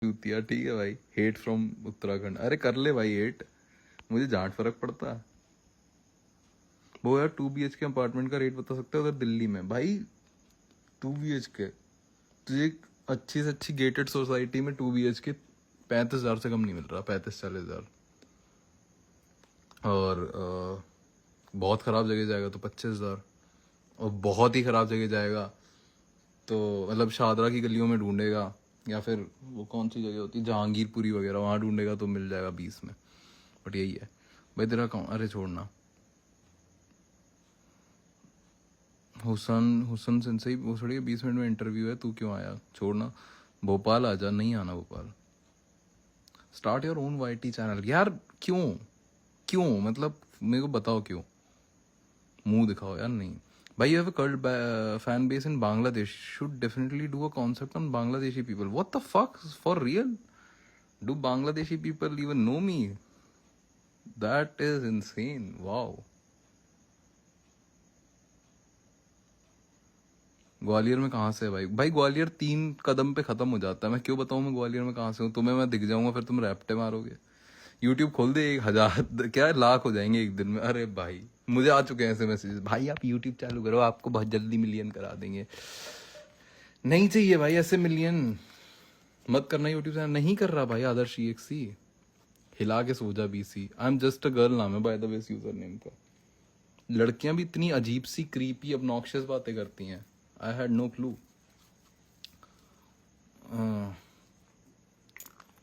जूतिया ठीक है भाई, हेट फ्रॉम उत्तराखंड। अरे कर ले भाई हेट, मुझे जाट फर्क पड़ता है। वो यार 2 BHK अपार्टमेंट का रेट बता सकते हो उधर दिल्ली में भाई? 2 BHK तुझे एक अच्छी से अच्छी गेटेड सोसाइटी में 2 BHK 35,000 से कम नहीं मिल रहा, 35-40,000। और बहुत ख़राब जगह जाएगा तो 25,000। और बहुत ही ख़राब जगह जाएगा तो मतलब शादरा की गलियों में ढूंढेगा, या फिर वो कौन सी जगह होती है जहांगीरपुरी वगैरह, वहाँ ढूंढेगा तो मिल जाएगा 20 में। बट यही है भाई तेरा कौन। अरे छोड़ना, हुसन हुसन सेंसई वो थोड़ी 20 मिनट में इंटरव्यू है, तू क्यों आया? छोड़ना, भोपाल आ जा। नहीं आना Bhopal. Start your own YT channel यार। क्यों? क्यों मतलब मेरे को बताओ क्यों? मुंह दिखाओ यार। नहीं भाई, you have a cult fan base in Bangladesh, should definitely do a concept on Bangladeshi people. What the fuck, for real? Do Bangladeshi people even know me? That is insane. Wow. Gwalior में कहाँ से है भाई? भाई ग्वालियर 3 कदम पे खत्म हो जाता है। मैं क्यों बताऊँ मैं ग्वालियर में कहाँ से हूँ? तुम्हें मैं दिख जाऊंगा फिर तुम रैप्टे मारोगे। यूट्यूब खोल दे, 1,000 क्या लाख हो जाएंगे एक दिन में। अरे भाई मुझे आ चुके हैं ऐसे मैसेजेस, भाई आप यूट्यूब चालू करो आपको बहुत जल्दी मिलियन करा देंगे। नहीं चाहिए भाई ऐसे मिलियन। मत करना यूट्यूब चैनल। नहीं कर रहा भाई आदर्श EXC। हिला के सो जा BC। I am just a girl नाम है बाय द वे इस यूजर नेम का। लड़कियां भी इतनी अजीब सी क्रीपी obnoxious बातें करती हैं। I had no clue.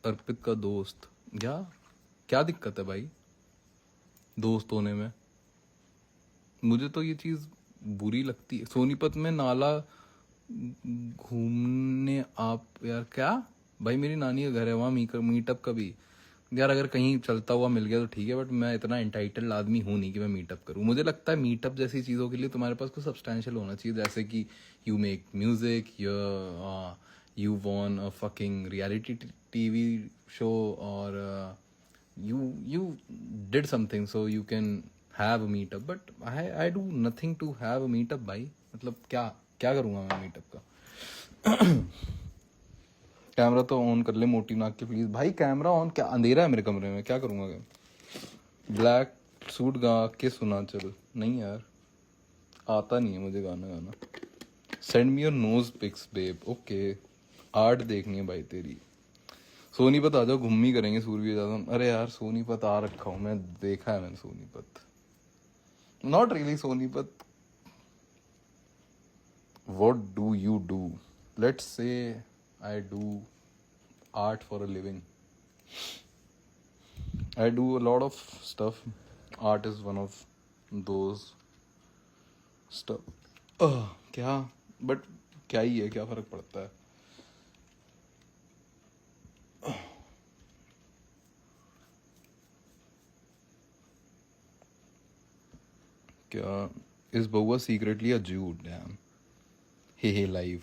Arpit का दोस्त क्या? क्या दिक्कत है भाई दोस्त होने में? मुझे तो ये चीज बुरी लगती है। सोनीपत में नाला घूमने आप यार क्या? भाई मेरी नानी का घर है वहाँ, मीटअप का भी यार अगर कहीं चलता हुआ मिल गया तो ठीक है, बट मैं इतना इंटाइटल्ड आदमी हूँ नहीं कि मैं मीटअप करूँ। मुझे लगता है मीटअप जैसी चीज़ों के लिए तुम्हारे पास कुछ सब्सटैंशियल होना चाहिए, जैसे कि you make music, you von a fucking reality TV show, और you did something so you can have a meetup. But I do nothing to have a meetup भाई। मतलब क्या क्या करूँगा मैं मीटअप का? कैमरा तो ऑन कर ले मोटी नाक के प्लीज भाई। कैमरा ऑन, क्या अंधेरा है मेरे कमरे में, क्या करूँगा मैं? ब्लैक सूट गा के सुना चल। नहीं यार आता नहीं है मुझे गाना गाना। Send me your nose pics babe. Okay, art देखनी है भाई तेरी। सोनीपत आ जाओ, घूमी करेंगे सूर्य जादव। अरे यार सोनीपत आ रखा हूँ मैं, देखा है मैंने Sonipat. Not really Sonipat. What do you do? Let's say I do art for a living. I do a lot of stuff. Art is one of those stuff. क्या? बट क्या ही है, क्या फर्क पड़ता है? क्या इस बउआ सीक्रेटली अ जू? डैम। हे लाइव।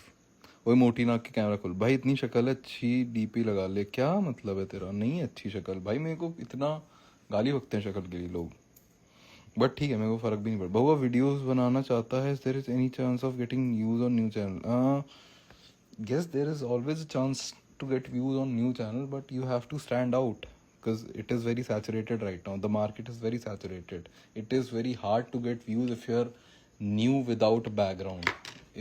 वही मोटी नाक की कैमरा खोल भाई। इतनी शक्ल है, अच्छी DP लगा ले। क्या मतलब है तेरा? नहीं है अच्छी शक्ल भाई। मेरे को इतना गाली बकते हैं शक्ल के लिए लोग, बट ठीक है मेरे को फर्क भी नहीं पड़ता। बउआ वीडियोस बनाना चाहता है, there is any chance of getting views on new channel? Yes, there is always a chance to get views on new channel, but you have to stand out because it is very saturated right now. The market is very saturated. It is very hard to get views if you're new without a background.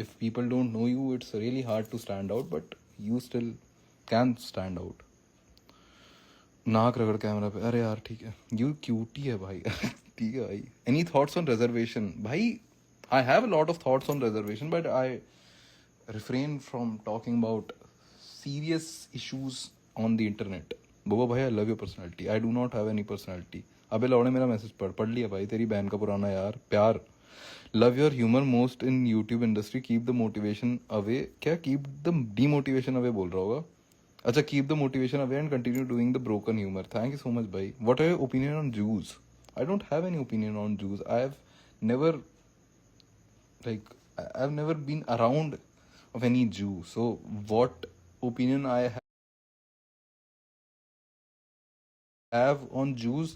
If people don't know you, it's really hard to stand out, but you still can stand out. नाक रगड़ camera पे। अरे यार ठीक है, you cutie है भाई। ठीक है भाई। Any thoughts on reservation? भाई I have a lot of thoughts on reservation, but I refrain from talking about serious issues on the internet. बोबा भाई I love your personality. I do not have any personality. अबे लौड़े मेरा message पढ़ लिया भाई, तेरी बहन का पुराना यार प्यार। Love your humour most in YouTube industry, keep the motivation away. क्या कीप द डीमोटिवेशन अवे बोल रहा होगा? अच्छा, keep the motivation away and continue doing the broken humour. Thank you so much भाई। What are your opinion on juice? I don't have any opinion on juice. I have never like I've never been around of any Jew, so what opinion I have on Jews,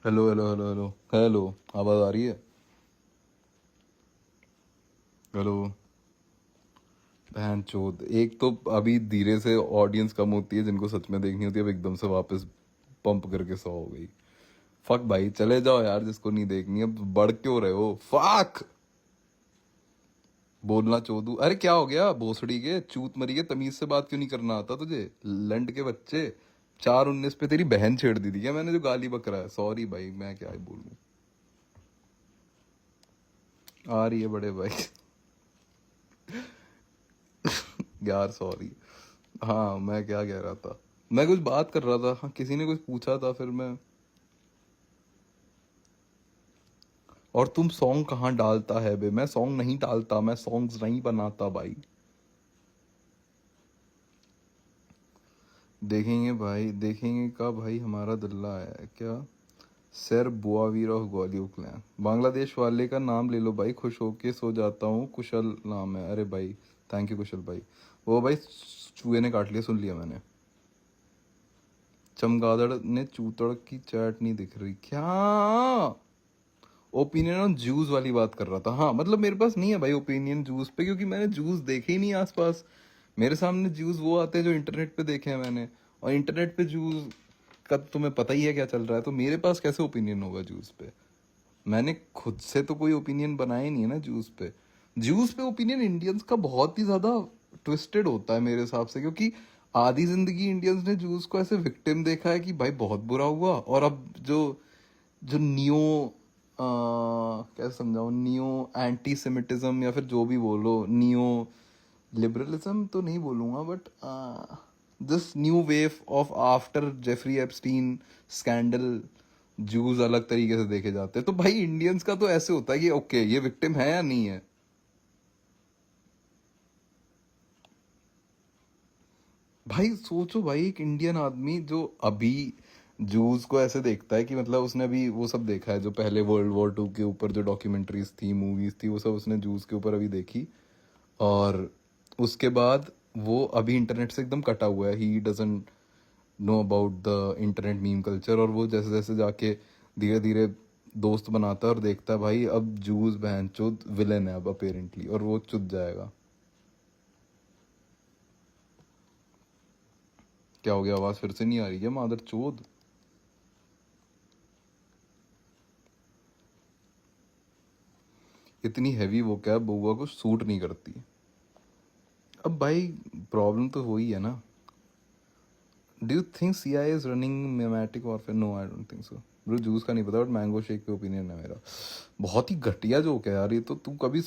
hello hello hello hello hello, आवाज आ रही है? Hello. बहन चोद, एक तो अभी धीरे से ऑडियंस कम होती है जिनको सच में देखनी होती है, अब एकदम से वापस पंप करके 100 हो गई। फक भाई, चले जाओ यार, जिसको नहीं देखनी। अब बढ़ क्यों रहे हो? फक। बोलना चोदू, अरे क्या हो गया भोसड़ी के चूत मरी के? तमीज से बात क्यों नहीं करना आता तुझे, लंड के बच्चे? 4:19 पे तेरी बहन छेड़ दी थी क्या मैंने, जो गाली बक रहा है? सॉरी भाई, मैं क्या ही बोलूं। आ रही है बड़े भाई। यार सॉरी। हाँ, मैं क्या कह रहा था? मैं कुछ बात कर रहा था, हाँ, किसी ने कुछ पूछा था, फिर मैं। और तुम सॉन्ग कहाँ डालता है बे? मैं सॉन्ग नहीं डालता, मैं सॉन्ग्स नहीं बनाता भाई। देखेंगे भाई, देखेंगे का भाई, हमारा दल्ला है क्या? सर बुआवीर ऑफ ग्वालियर क्लैन, बांग्लादेश वाले का नाम ले लो भाई, खुश होके सो जाता हूँ। कुशल नाम है। अरे भाई, थैंक यू कुशल भाई। वो भाई चूहे ने काट लिया, सुन लिया मैंने। चमगादड़ ने चूतड़ की चैट नहीं दिख रही क्या? ओपिनियन ऑन जूस वाली बात कर रहा था। हाँ मतलब मेरे पास नहीं है भाई ओपिनियन जूस पे, क्योंकि मैंने जूस देखे ही नहीं आसपास। मेरे सामने जूस वो आते हैं जो इंटरनेट पे देखे हैं मैंने, और इंटरनेट पे जूस का तो तुम्हें पता ही है क्या चल रहा है, तो मेरे पास कैसे ओपिनियन होगा जूस पे? मैंने खुद से तो कोई ओपिनियन बनाया ही नहीं है ना जूस पे। जूस पे ओपिनियन इंडियंस का बहुत ही ज्यादा ट्विस्टेड होता है मेरे हिसाब से, क्योंकि आधी जिंदगी इंडियंस ने जूस को ऐसे विक्टिम देखा है कि भाई बहुत बुरा हुआ, और अब जो जो नियो कैसे समझाऊं, नियो एंटी सेमिटिज्म, या फिर जो भी बोलो, नियो लिबरलिज्म तो नहीं बोलूंगा, but this new wave of after Jeffrey Epstein scandal, Jews अलग तरीके से देखे जाते हैं। तो भाई इंडियंस का तो ऐसे होता है कि ओके, ये विक्टिम है या नहीं है। भाई सोचो भाई, एक इंडियन आदमी जो अभी जूस को ऐसे देखता है कि मतलब उसने अभी वो सब देखा है, जो पहले वर्ल्ड वॉर 2 के ऊपर जो डॉक्यूमेंट्रीज थी, मूवीज थी, वो सब उसने जूस के ऊपर अभी देखी। और उसके बाद वो अभी इंटरनेट से एकदम कटा हुआ है, he doesn't know about the internet meme culture. और वो जैसे जैसे जाके धीरे धीरे दोस्त बनाता है और देखता है भाई अब जूस बहन चोद विलेन है अब अपेरेंटली, और वो चुद जाएगा। क्या हो गया, आवाज फिर से नहीं आ रही है मादर चोद? इतनी हैवी वो क्या बउआ को सूट नहीं करती। अब भाई प्रॉब्लम तो वही है ना। Do you think CIA is running memetic warfare? No, I don't think so. Bro juice का नहीं पता, बट मैंगो शेक पे ओपिनियन है मेरा। बहुत ही घटिया जोक है यार ये तो। तू कभी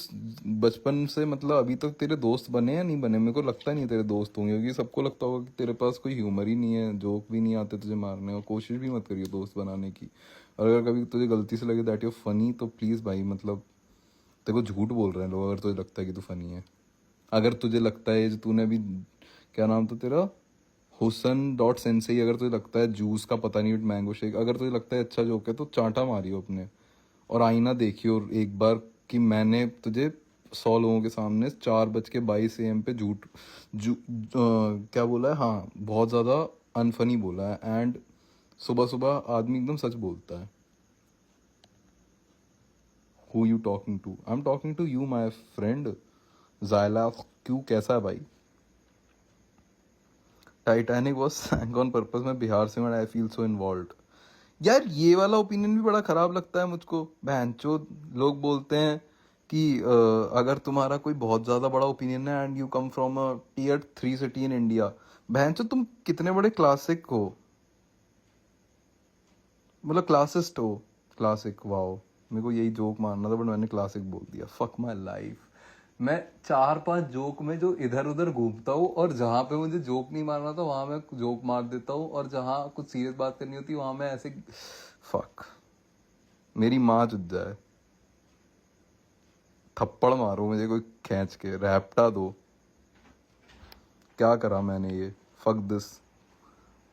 बचपन से मतलब अभी तक तेरे दोस्त बने या नहीं बने? मेरे को लगता नहीं तेरे दोस्त होंगे, क्योंकि सबको लगता होगा कि तेरे पास कोई ह्यूमर ही नहीं है, जोक भी नहीं आते तुझे मारने, और कोशिश भी मत करियो दोस्त बनाने की। और अगर कभी तुझे गलती से लगे दैट यू फनी, तो प्लीज़ भाई मतलब तेरे को झूठ बोल रहे हैं लोग अगर तुझे लगता है कि तू फनी है। अगर तुझे लगता है जो तूने अभी, क्या नाम था तेरा, हुसन डॉट सेंसे, अगर तुझे लगता है जूस का पता नहीं मैंगो शेक, अगर तुझे लगता है अच्छा जोक है, तो चांटा मारियो अपने, और आईना देखियो एक बार कि मैंने तुझे 100 लोगों के सामने 4:22 AM पे झूठ क्या बोला है। हाँ, बहुत ज़्यादा अनफनी बोला है। एंड सुबह सुबह आदमी एकदम सच बोलता है। Who you talking to? I am talking to you my friend जायला। क्यों, कैसा है भाई? Titanic was sank on purpose, मैं बिहार से, मैं आई फील सो इन्वॉल्व। यार ये वाला ओपिनियन भी बड़ा खराब लगता है मुझको। बहनचो, लोग बोलते हैं कि अगर तुम्हारा कोई बहुत ज्यादा बड़ा ओपिनियन है and you come from a Tier 3 city in India, बहनचो तुम कितने बड़े क्लासिक हो, मतलब क्लासिस्ट हो। Classic, wow. मेरे को यही जोक मारना था, बट मैंने क्लासिक बोल दिया। Fuck my life. मैं 4-5 जोक में जो इधर उधर घूमता हूँ, और जहां पे मुझे जोक नहीं मारना था वहां मैं जोक मार देता हूँ, और जहां कुछ सीरियस बात करनी होती है वहां मैं ऐसे। फक। मेरी माँ चुद जाए, थप्पड़ मारो मुझे कोई खींच के, रैप्टा दो। क्या करा मैंने ये? Fuck this.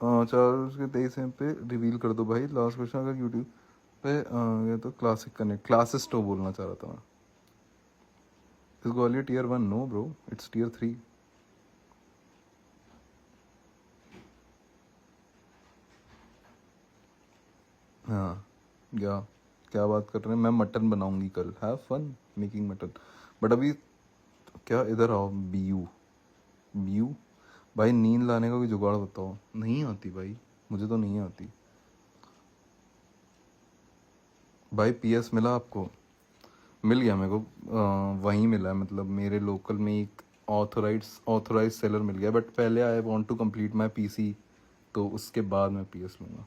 4 के 23 पे रिवील कर दो भाई, लास्ट क्वेश्चन। अगर यूट्यूब पे ये तो क्लासिक कनेक्ट क्लासिस्ट हो बोलना चाह रहा था मैं। इस Gwalior Tier 1? No bro, it's Tier 3। हाँ, क्या क्या बात कर रहे हैं? मैं मटन बनाऊंगी कल, have fun making mutton. But अभी क्या, इधर आओ बीयू। बीयू भाई, नींद लाने का कोई जुगाड़ बताओ। नहीं आती भाई, मुझे तो नहीं आती भाई। पीएस मिला आपको? मिल गया मेरे को, वहीं मिला है, मतलब मेरे लोकल में एक ऑथराइज सेलर मिल गया। बट पहले I want to complete my PC, तो उसके बाद मैं पीएस लूँगा।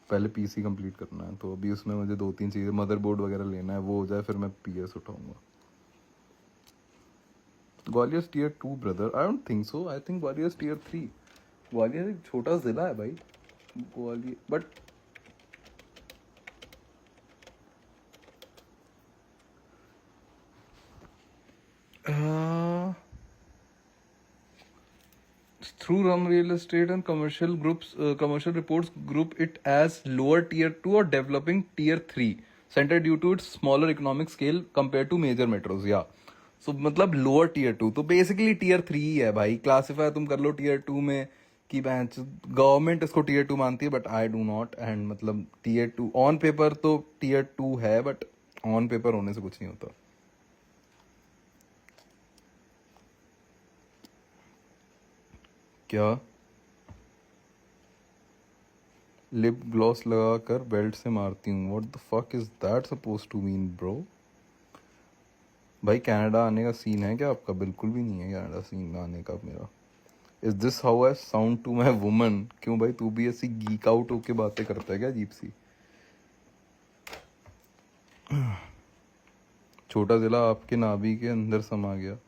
पहले पीसी कंप्लीट करना है, तो अभी उसमें मुझे 2-3 चीज़ें, मदरबोर्ड वगैरह लेना है, वो हो जाए फिर मैं पीएस उठाऊँगा। Gwalior tier 2 brother, I don't think so, I think Gwalior tier 3। Gwalior एक छोटा ज़िला है भाई, Gwalior. But through Rum Real Estate and commercial groups, commercial reports group it as lower tier 2 or developing tier 3 center due to its smaller economic scale compared to major metros. Yeah. So मतलब lower tier 2 तो basically tier 3 ही है भाई। Classify तुम कर लो tier 2 में कि bench government इसको tier 2 मानती है, but I do not. And मतलब टीयर 2 ऑन पेपर तो टीयर 2 है, बट ऑन पेपर होने से कुछ नहीं होता। क्या लिप ग्लॉस लगा कर बेल्ट से मारती हूँ? What the fuck is that suppose to mean bro? भाई कनाडा आने का सीन है क्या आपका? बिल्कुल भी नहीं है कनाडा सीन आने का मेरा। Is this how I sound to my woman? क्यों भाई, तू भी ऐसी गीक आउट होके बातें करता है क्या अजीब सी? छोटा जिला आपके नाभि के अंदर समा गया।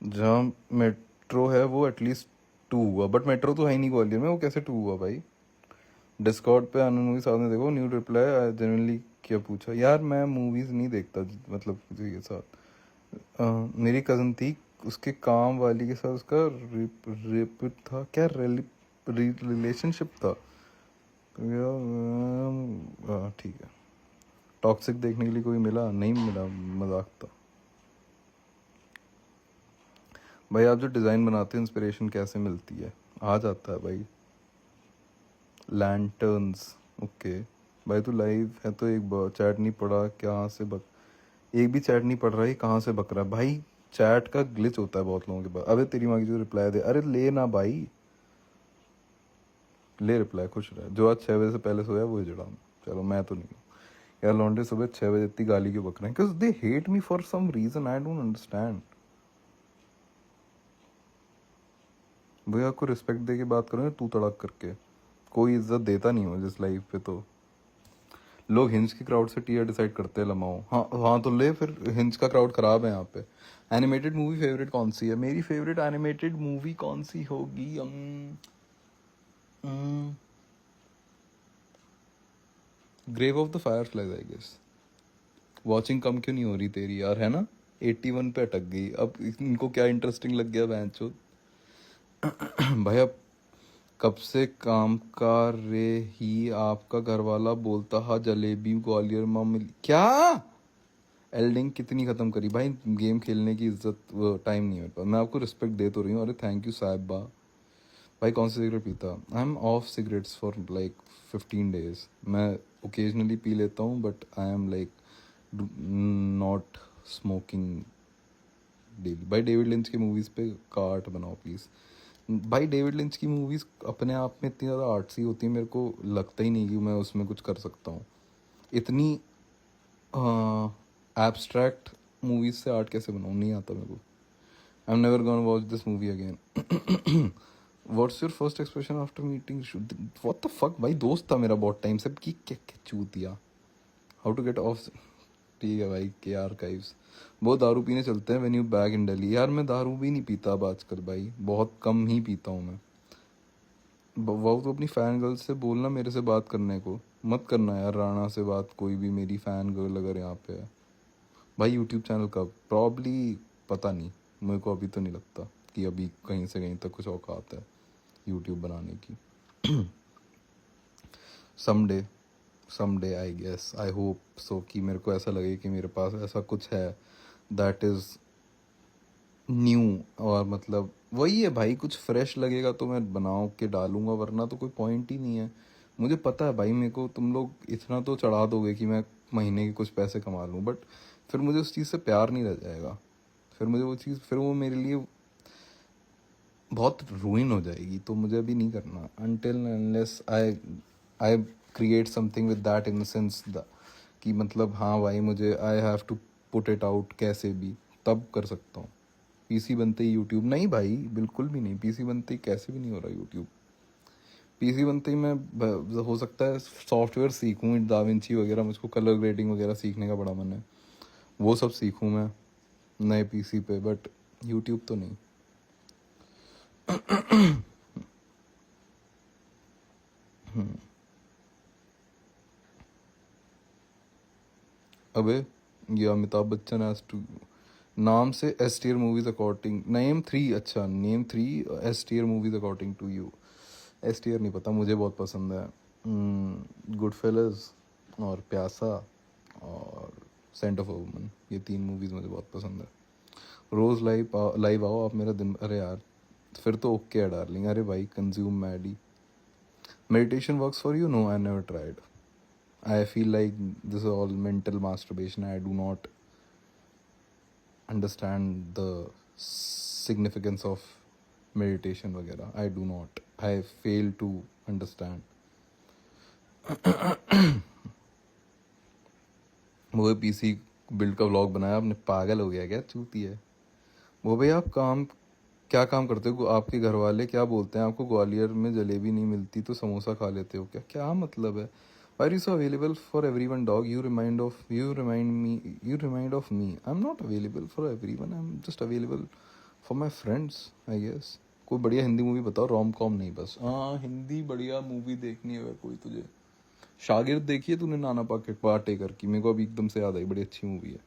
जहाँ मेट्रो है वो एटलीस्ट 2 हुआ, बट मेट्रो तो है ही नहीं ग्वालियर में, वो कैसे 2 हुआ भाई? डिस्कॉर्ड पे आनंद मूवी साथ में देखो, न्यू रिप्लाई जेनुअनली। क्या पूछा यार? मैं मूवीज नहीं देखता, मतलब किसी के साथ। मेरी कज़न थी, उसके काम वाली के साथ उसका रेप था क्या, रिलेशनशिप था। ठीक है। टॉक्सिक देखने के लिए कोई मिला नहीं? मिला, मजाक था भाई। आप जो डिज़ाइन बनाते हैं, इंस्पिरेशन कैसे मिलती है? आ जाता है भाई। Lanterns, okay. भाई तू लाइव है तो एक चैट नहीं पढ़ा, कहाँ से बक एक भी चैट नहीं पढ़ रहा है, कहाँ से बक रहा है भाई? चैट का ग्लिच होता है बहुत लोगों के पास। अबे तेरी माँ की जो रिप्लाई दे, अरे ले ना भाई, ले रिप्लाई, खुश रहे। जो आज 6 बजे से पहले सोया वो जड़ा। चलो मैं तो नहीं हूँ यार। लॉन्डे सुबह 6 बजे इतनी गाली क्यों बक रहे हैं? Because they hate me for some reason, I don't understand. भैया आपको रिस्पेक्ट दे के बात करूँ तू तड़ाक करके? कोई इज्जत देता नहीं हो जिस लाइफ पे। तो लोग हिंज की क्राउड से टीयर डिसाइड करते हैं लमाओ। हाँ हाँ, तो ले फिर, हिंज का क्राउड खराब है यहाँ पे। एनिमेटेड मूवी फेवरेट कौन सी है? मेरी फेवरेट एनिमेटेड मूवी कौन सी होगी? Grave of the Fireflies I guess. Watching कम क्यों नहीं हो रही तेरी यार, है ना? 81 पे अटक गई। अब इनको क्या इंटरेस्टिंग लग गया बैंचो? भाई अब कब से काम कर रहे ही आपका घरवाला बोलता हा जलेबी ग्वालियर में मिली क्या? एल्डिंग कितनी ख़त्म करी भाई? गेम खेलने की इज्जत, टाइम नहीं है मेरे पास। मैं आपको रिस्पेक्ट दे तो रही हूँ। अरे थैंक यू साहिबा। भाई कौन सी सिगरेट पीता? I am of cigarettes for like 15 days। मैं ओकेजनली पी लेता हूँ, but I am like not smoking daily. भाई डेविड लिंच की मूवीज़ पे कार्ट बनाओ प्लीज़। भाई डेविड लिंच की मूवीज़ अपने आप में इतनी ज़्यादा आर्ट्सी होती है, मेरे को लगता ही नहीं कि मैं उसमें कुछ कर सकता हूँ। इतनी एब्स्ट्रैक्ट मूवीज से आर्ट कैसे बनाऊँ? नहीं आता मेरे को। I am never gonna watch this movie again. What's your first expression after meeting? What the fuck भाई, दोस्त था मेरा बहुत टाइम से, की क्या क्या चूतिया। How to get off? ठीक है भाई, के आर्काइव्स। बहुत दारू पीने चलते हैं when you back in Delhi. यार मैं दारू भी नहीं पीता अब आजकल भाई, बहुत कम ही पीता हूँ मैं। वो तो अपनी फ़ैन गर्ल से बोलना मेरे से बात करने को, मत करना यार राणा से बात, कोई भी मेरी फ़ैन गर्ल अगर यहाँ पे है। भाई यूट्यूब चैनल कब? प्रॉब्ली पता नहीं, मेरे को अभी तो नहीं लगता कि अभी कहीं से कहीं तक कुछ औकात है यूट्यूब बनाने की। Someday, someday I guess, I hope so, कि मेरे को ऐसा लगे कि मेरे पास ऐसा कुछ है दैट इज़ न्यू। और मतलब वही है भाई, कुछ फ्रेश लगेगा तो मैं बनाओ के डालूंगा, वरना तो कोई पॉइंट ही नहीं है। मुझे पता है भाई, मेरे को तुम लोग इतना तो चढ़ा दोगे कि मैं महीने के कुछ पैसे कमा लूँ, बट फिर मुझे उस चीज़ से प्यार नहीं रह जाएगा। फिर मुझे वो चीज़, फिर वो मेरे लिए बहुत रूइन हो जाएगी। तो मुझे अभी नहीं करना, until unless I create something with that incense, कि मतलब हाँ भाई मुझे I have to put it out कैसे भी, तब कर सकता हूँ। पीसी बनते ही यूट्यूब नहीं भाई, बिल्कुल भी नहीं। पीसी बनते ही कैसे भी नहीं हो रहा यूट्यूब। पीसी बनते ही मैं हो सकता है सॉफ्टवेयर सीखूँ, दाविंची वगैरह, मुझको कलर ग्रेडिंग वगैरह सीखने का बड़ा मन है, वो सब सीखूँ मैं नए पीसी पे, बट यूट्यूब तो नहीं। अबे ये अमिताभ बच्चन एज टू, नाम से S tier movies according, name 3, अच्छा name 3 S tier movies according to you. S tier नहीं पता, मुझे बहुत पसंद है गुड फेलस और प्यासा और सेंट ऑफ अ वुमन, ये 3 मूवीज मुझे बहुत पसंद है। रोज़ लाइव आओ आप मेरा दिन, अरे यार फिर तो ओके है डार्लिंग। अरे भाई consume Maddy, meditation works for you? No, I never tried. I feel like this is all mental masturbation. I do not understand the significance of meditation वगैरह. I do not. I fail to understand. वो PC build का vlog बनाया आपने, पागल हो गया क्या? चूती है वो। भाई आप क्या काम करते हो? आपके घर वाले क्या बोलते हैं आपको? ग्वालियर में जलेबी नहीं मिलती तो समोसा खा लेते हो क्या? क्या मतलब है? Why are you so available for everyone, dog? You remind of me. I'm not available for everyone. I'm just available for my friends, I guess. कोई बढ़िया हिंदी मूवी बताओ, रोम कॉम नहीं बस। हाँ हिंदी बढ़िया मूवी देखनी है अगर कोई तुझे। शागिर्द देखी है तूने? नाना पाटेकर की, मेरे को अभी एकदम से याद आई, बड़ी अच्छी मूवी है।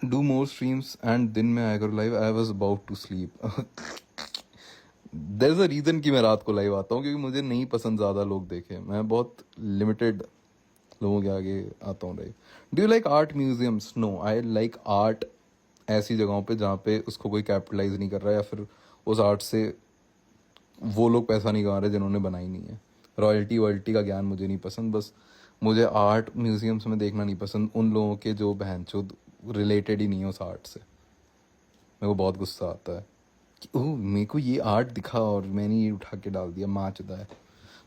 डू मोर स्ट्रीम्स एंड दिन में आया करो live. I was about to sleep. There is a reason कि मैं रात को लाइव आता हूँ, क्योंकि मुझे नहीं पसंद ज़्यादा लोग देखे। मैं बहुत लिमिटेड लोगों के आगे आता हूँ live. Do you like art museums? No, I like art ऐसी जगहों पे जहाँ पे उसको कोई कैपिटलाइज नहीं कर रहा है, या फिर उस आर्ट से वो लोग पैसा नहीं कमा रहे जिन्होंने बनाई नहीं है। रॉयल्टी वॉयल्टी का ज्ञान मुझे नहीं पसंद। बस मुझे आर्ट म्यूजियम्स में देखना नहीं पसंद उन लोगों के जो बहनचोद रिलेटेड ही नहीं है उस आर्ट से। मेरे को बहुत गुस्सा आता है कि ओह मेरे को ये आर्ट दिखा और मैंने ये उठा के डाल दिया, माँ चुदा है।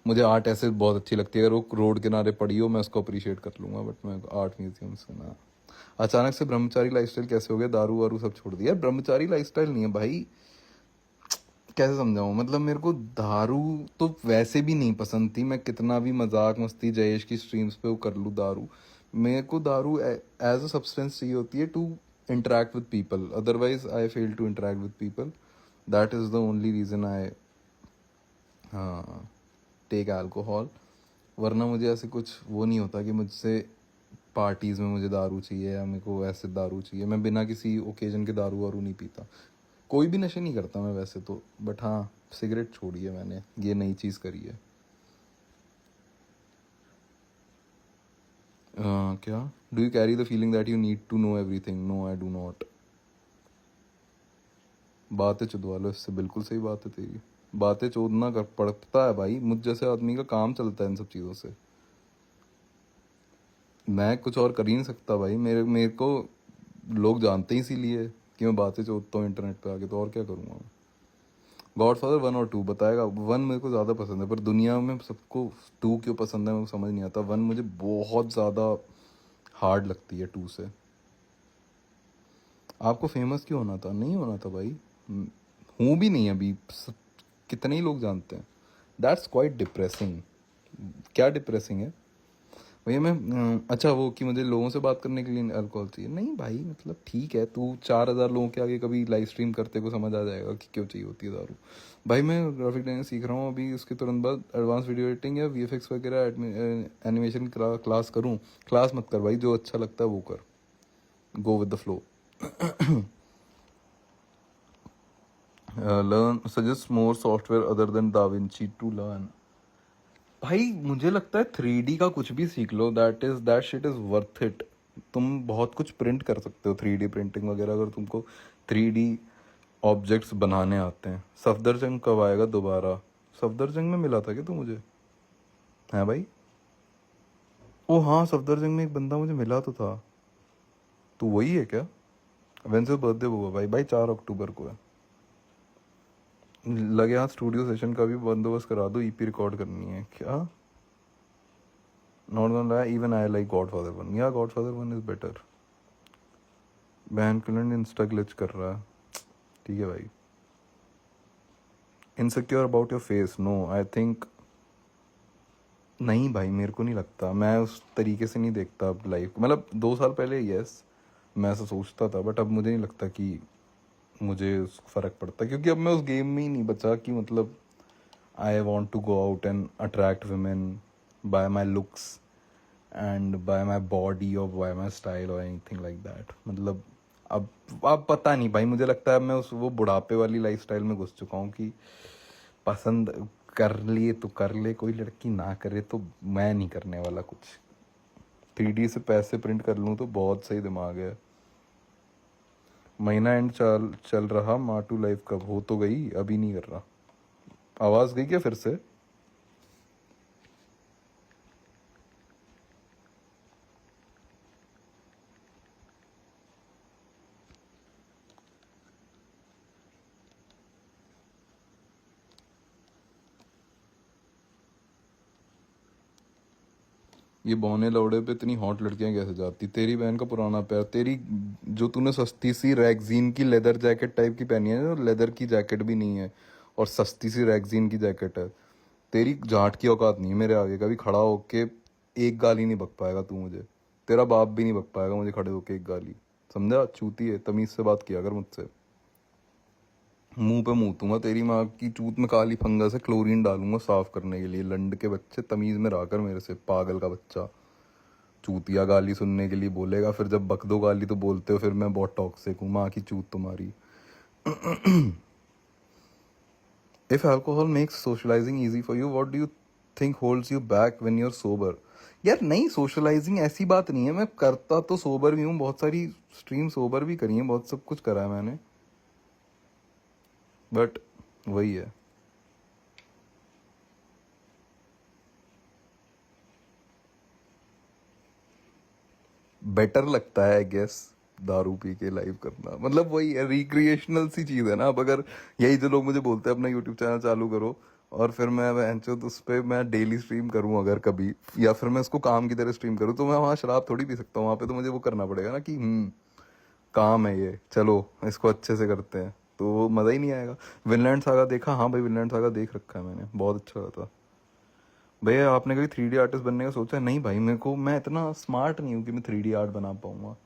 मुझे आर्ट ऐसे बहुत अच्छी लगती है, अगर वो रोड किनारे पड़ी हो मैं उसको अप्रिशिएट कर लूँगा, बट मैं आर्ट म्यूजियम से ना। अचानक से ब्रह्मचारी लाइफस्टाइल कैसे हो गया? दारू वारू सब छोड़ दिया? ब्रह्मचारी लाइफस्टाइल नहीं है भाई, कैसे समझाऊँ? मतलब मेरे को दारू तो वैसे भी नहीं पसंद थी, मैं कितना भी मजाक मस्ती जयेश की स्ट्रीम्स पे वो कर लूँ दारू। मेरे को दारू एज अ सब्सटेंस चाहिए होती है to interact with people, otherwise I fail to interact with people. That is the only reason I take alcohol. वरना मुझे ऐसे कुछ वो नहीं होता कि मुझसे पार्टीज़ में मुझे दारू चाहिए या मेरे को ऐसे दारू चाहिए। मैं बिना किसी ओकेजन के दारू वारू नहीं पीता। कोई भी नशे नहीं करता मैं वैसे तो, बट हाँ सिगरेट छोड़ी है मैंने, ये नई चीज़ करी है। क्या? Do you carry the feeling that you need to know everything? No, I do not. बातें चुदवा लो इससे, बिल्कुल सही बात है तेरी। बातें चोदना कर पड़ता है भाई, मुझ जैसे आदमी का काम चलता है इन सब चीज़ों से। मैं कुछ और कर ही नहीं सकता भाई। मेरे को लोग जानते ही इसीलिए कि मैं बातें चोदता हूँ इंटरनेट पे आके, तो और क्या करूँगा मैं। गॉड फादर 1 और 2 बताएगा? 1 मेरे को ज़्यादा पसंद है, पर दुनिया में सबको 2 क्यों पसंद है मेरे को समझ नहीं आता। 1 मुझे बहुत ज़्यादा हार्ड लगती है 2 से। आपको फेमस क्यों होना था? नहीं होना था भाई, हूँ भी नहीं अभी, कितने ही लोग जानते हैं। That's quite depressing. क्या डिप्रेसिंग है भैया? मैं अच्छा वो कि मुझे लोगों से बात करने के लिए अल्कोहल चाहिए? नहीं भाई, मतलब ठीक है तू 4,000 लोगों के आगे कभी लाइव स्ट्रीम करते को समझ आ जाएगा कि क्यों चाहिए होती है दारू। भाई मैं ग्राफिक डिजाइनिंग सीख रहा हूँ अभी, उसके तुरंत बाद एडवांस वीडियो एडिटिंग या वीएफएक्स वगैरह एनिमेशन क्लास करूँ? क्लास मत कर भाई, जो अच्छा लगता है वो कर, go with the flow. Learn, suggest more software other than DaVinci to learn. भाई मुझे लगता है 3D का कुछ भी सीख लो, that shit is worth it. तुम बहुत कुछ प्रिंट कर सकते हो, 3D प्रिंटिंग वगैरह, अगर तुमको 3D ऑब्जेक्ट्स बनाने आते हैं। सफदरजंग कब आएगा दोबारा? सफदरजंग में मिला था क्या तू मुझे? है भाई? ओ हाँ, सफदरजंग में एक बंदा मुझे मिला तो था। तू वही है क्या? वेंस बर्थडे हुआ भाई? भाई 4 अक्टूबर को है। लगे हाथ स्टूडियो सेशन का भी बंदोबस्त करा दो, ईपी रिकॉर्ड करनी है क्या? Not gonna lie, even I like Godfather 1। या गॉडफादर 1 इज बेटर। बैन क्लिन इंस्टा ग्लिच कर रहा है। ठीक है भाई। Insecure about your face? No, I think नहीं भाई, मेरे को नहीं लगता। मैं उस तरीके से नहीं देखता अब लाइफ। मतलब 2 साल पहले यस मैं ऐसा सोचता था, बट अब मुझे नहीं लगता कि मुझे फ़र्क पड़ता, क्योंकि अब मैं उस गेम में ही नहीं बचा कि मतलब I want to go out and attract women by my looks and by my body और बाय माई स्टाइल और एनीथिंग लाइक दैट। मतलब अब पता नहीं भाई, मुझे लगता है मैं उस वो बुढ़ापे वाली लाइफ स्टाइल में घुस चुका हूँ कि पसंद कर लिए तो कर ले, कोई लड़की ना करे तो मैं नहीं करने वाला कुछ। 3D से पैसे प्रिंट कर लूँ तो बहुत सही दिमाग है। महीना एंड चल रहा, माटू लाइफ कब हो? तो गई, अभी नहीं कर रहा। आवाज़ गई क्या फिर से? ये बौने लौड़े पे इतनी हॉट लड़कियां कैसे जाती? तेरी बहन का पुराना प्यार। तेरी जो तूने सस्ती सी रैगजीन की लेदर जैकेट टाइप की पहनी है ना, लेदर की जैकेट भी नहीं है और सस्ती सी रैगजीन की जैकेट है। तेरी जाट की औकात नहीं है मेरे आगे। कभी खड़ा होके एक गाली नहीं बक पाएगा तू मुझे। तेरा बाप भी नहीं बक पाएगा मुझे खड़े होके एक गाली। समझा? चूती है, तमीज से बात किया अगर मुझसे। मुंह पे मुंह तेरी माँ की चूत में काली फंगस है, क्लोरीन डालूंगा साफ करने के लिए। लंड के बच्चे तमीज में रहा कर मेरे से, पागल का बच्चा। चूतिया गाली सुनने के लिए बोलेगा, फिर जब बक दो गाली तो बोलते हो फिर मैं बहुत टॉक्सिक हूँ। माँ की चूत तुम्हारी। If alcohol makes socialising easy for you, what do you think holds you back when you are sober? यार नहीं, सोशलाइजिंग ऐसी बात नहीं है। मैं करता तो सोबर भी हूँ, बहुत सारी स्ट्रीम सोबर भी करी है, बहुत सब कुछ करा है मैंने, बट वही है। बेटर लगता है आई गेस दारू पी के लाइव करना। मतलब वही है, रिक्रिएशनल सी चीज़ है ना। अब अगर यही जो लोग मुझे बोलते हैं अपना यूट्यूब चैनल चालू करो और फिर मैं तो उस पर मैं डेली स्ट्रीम करूँ अगर कभी, या फिर मैं उसको काम की तरह स्ट्रीम करूँ, तो मैं वहाँ शराब थोड़ी पी सकता हूँ। वहाँ पे तो मुझे वो करना पड़ेगा ना कि काम है ये, चलो इसको अच्छे से करते हैं, तो वो मज़ा ही नहीं आएगा। विनलैंड सागा देखा? हाँ भाई, विनलैंड सागा देख रखा है मैंने, बहुत अच्छा था। भैया आपने कभी 3D आर्टिस्ट बनने का सोचा है? नहीं भाई, मेरे को, मैं इतना स्मार्ट नहीं हूँ कि मैं 3D आर्ट बना पाऊंगा।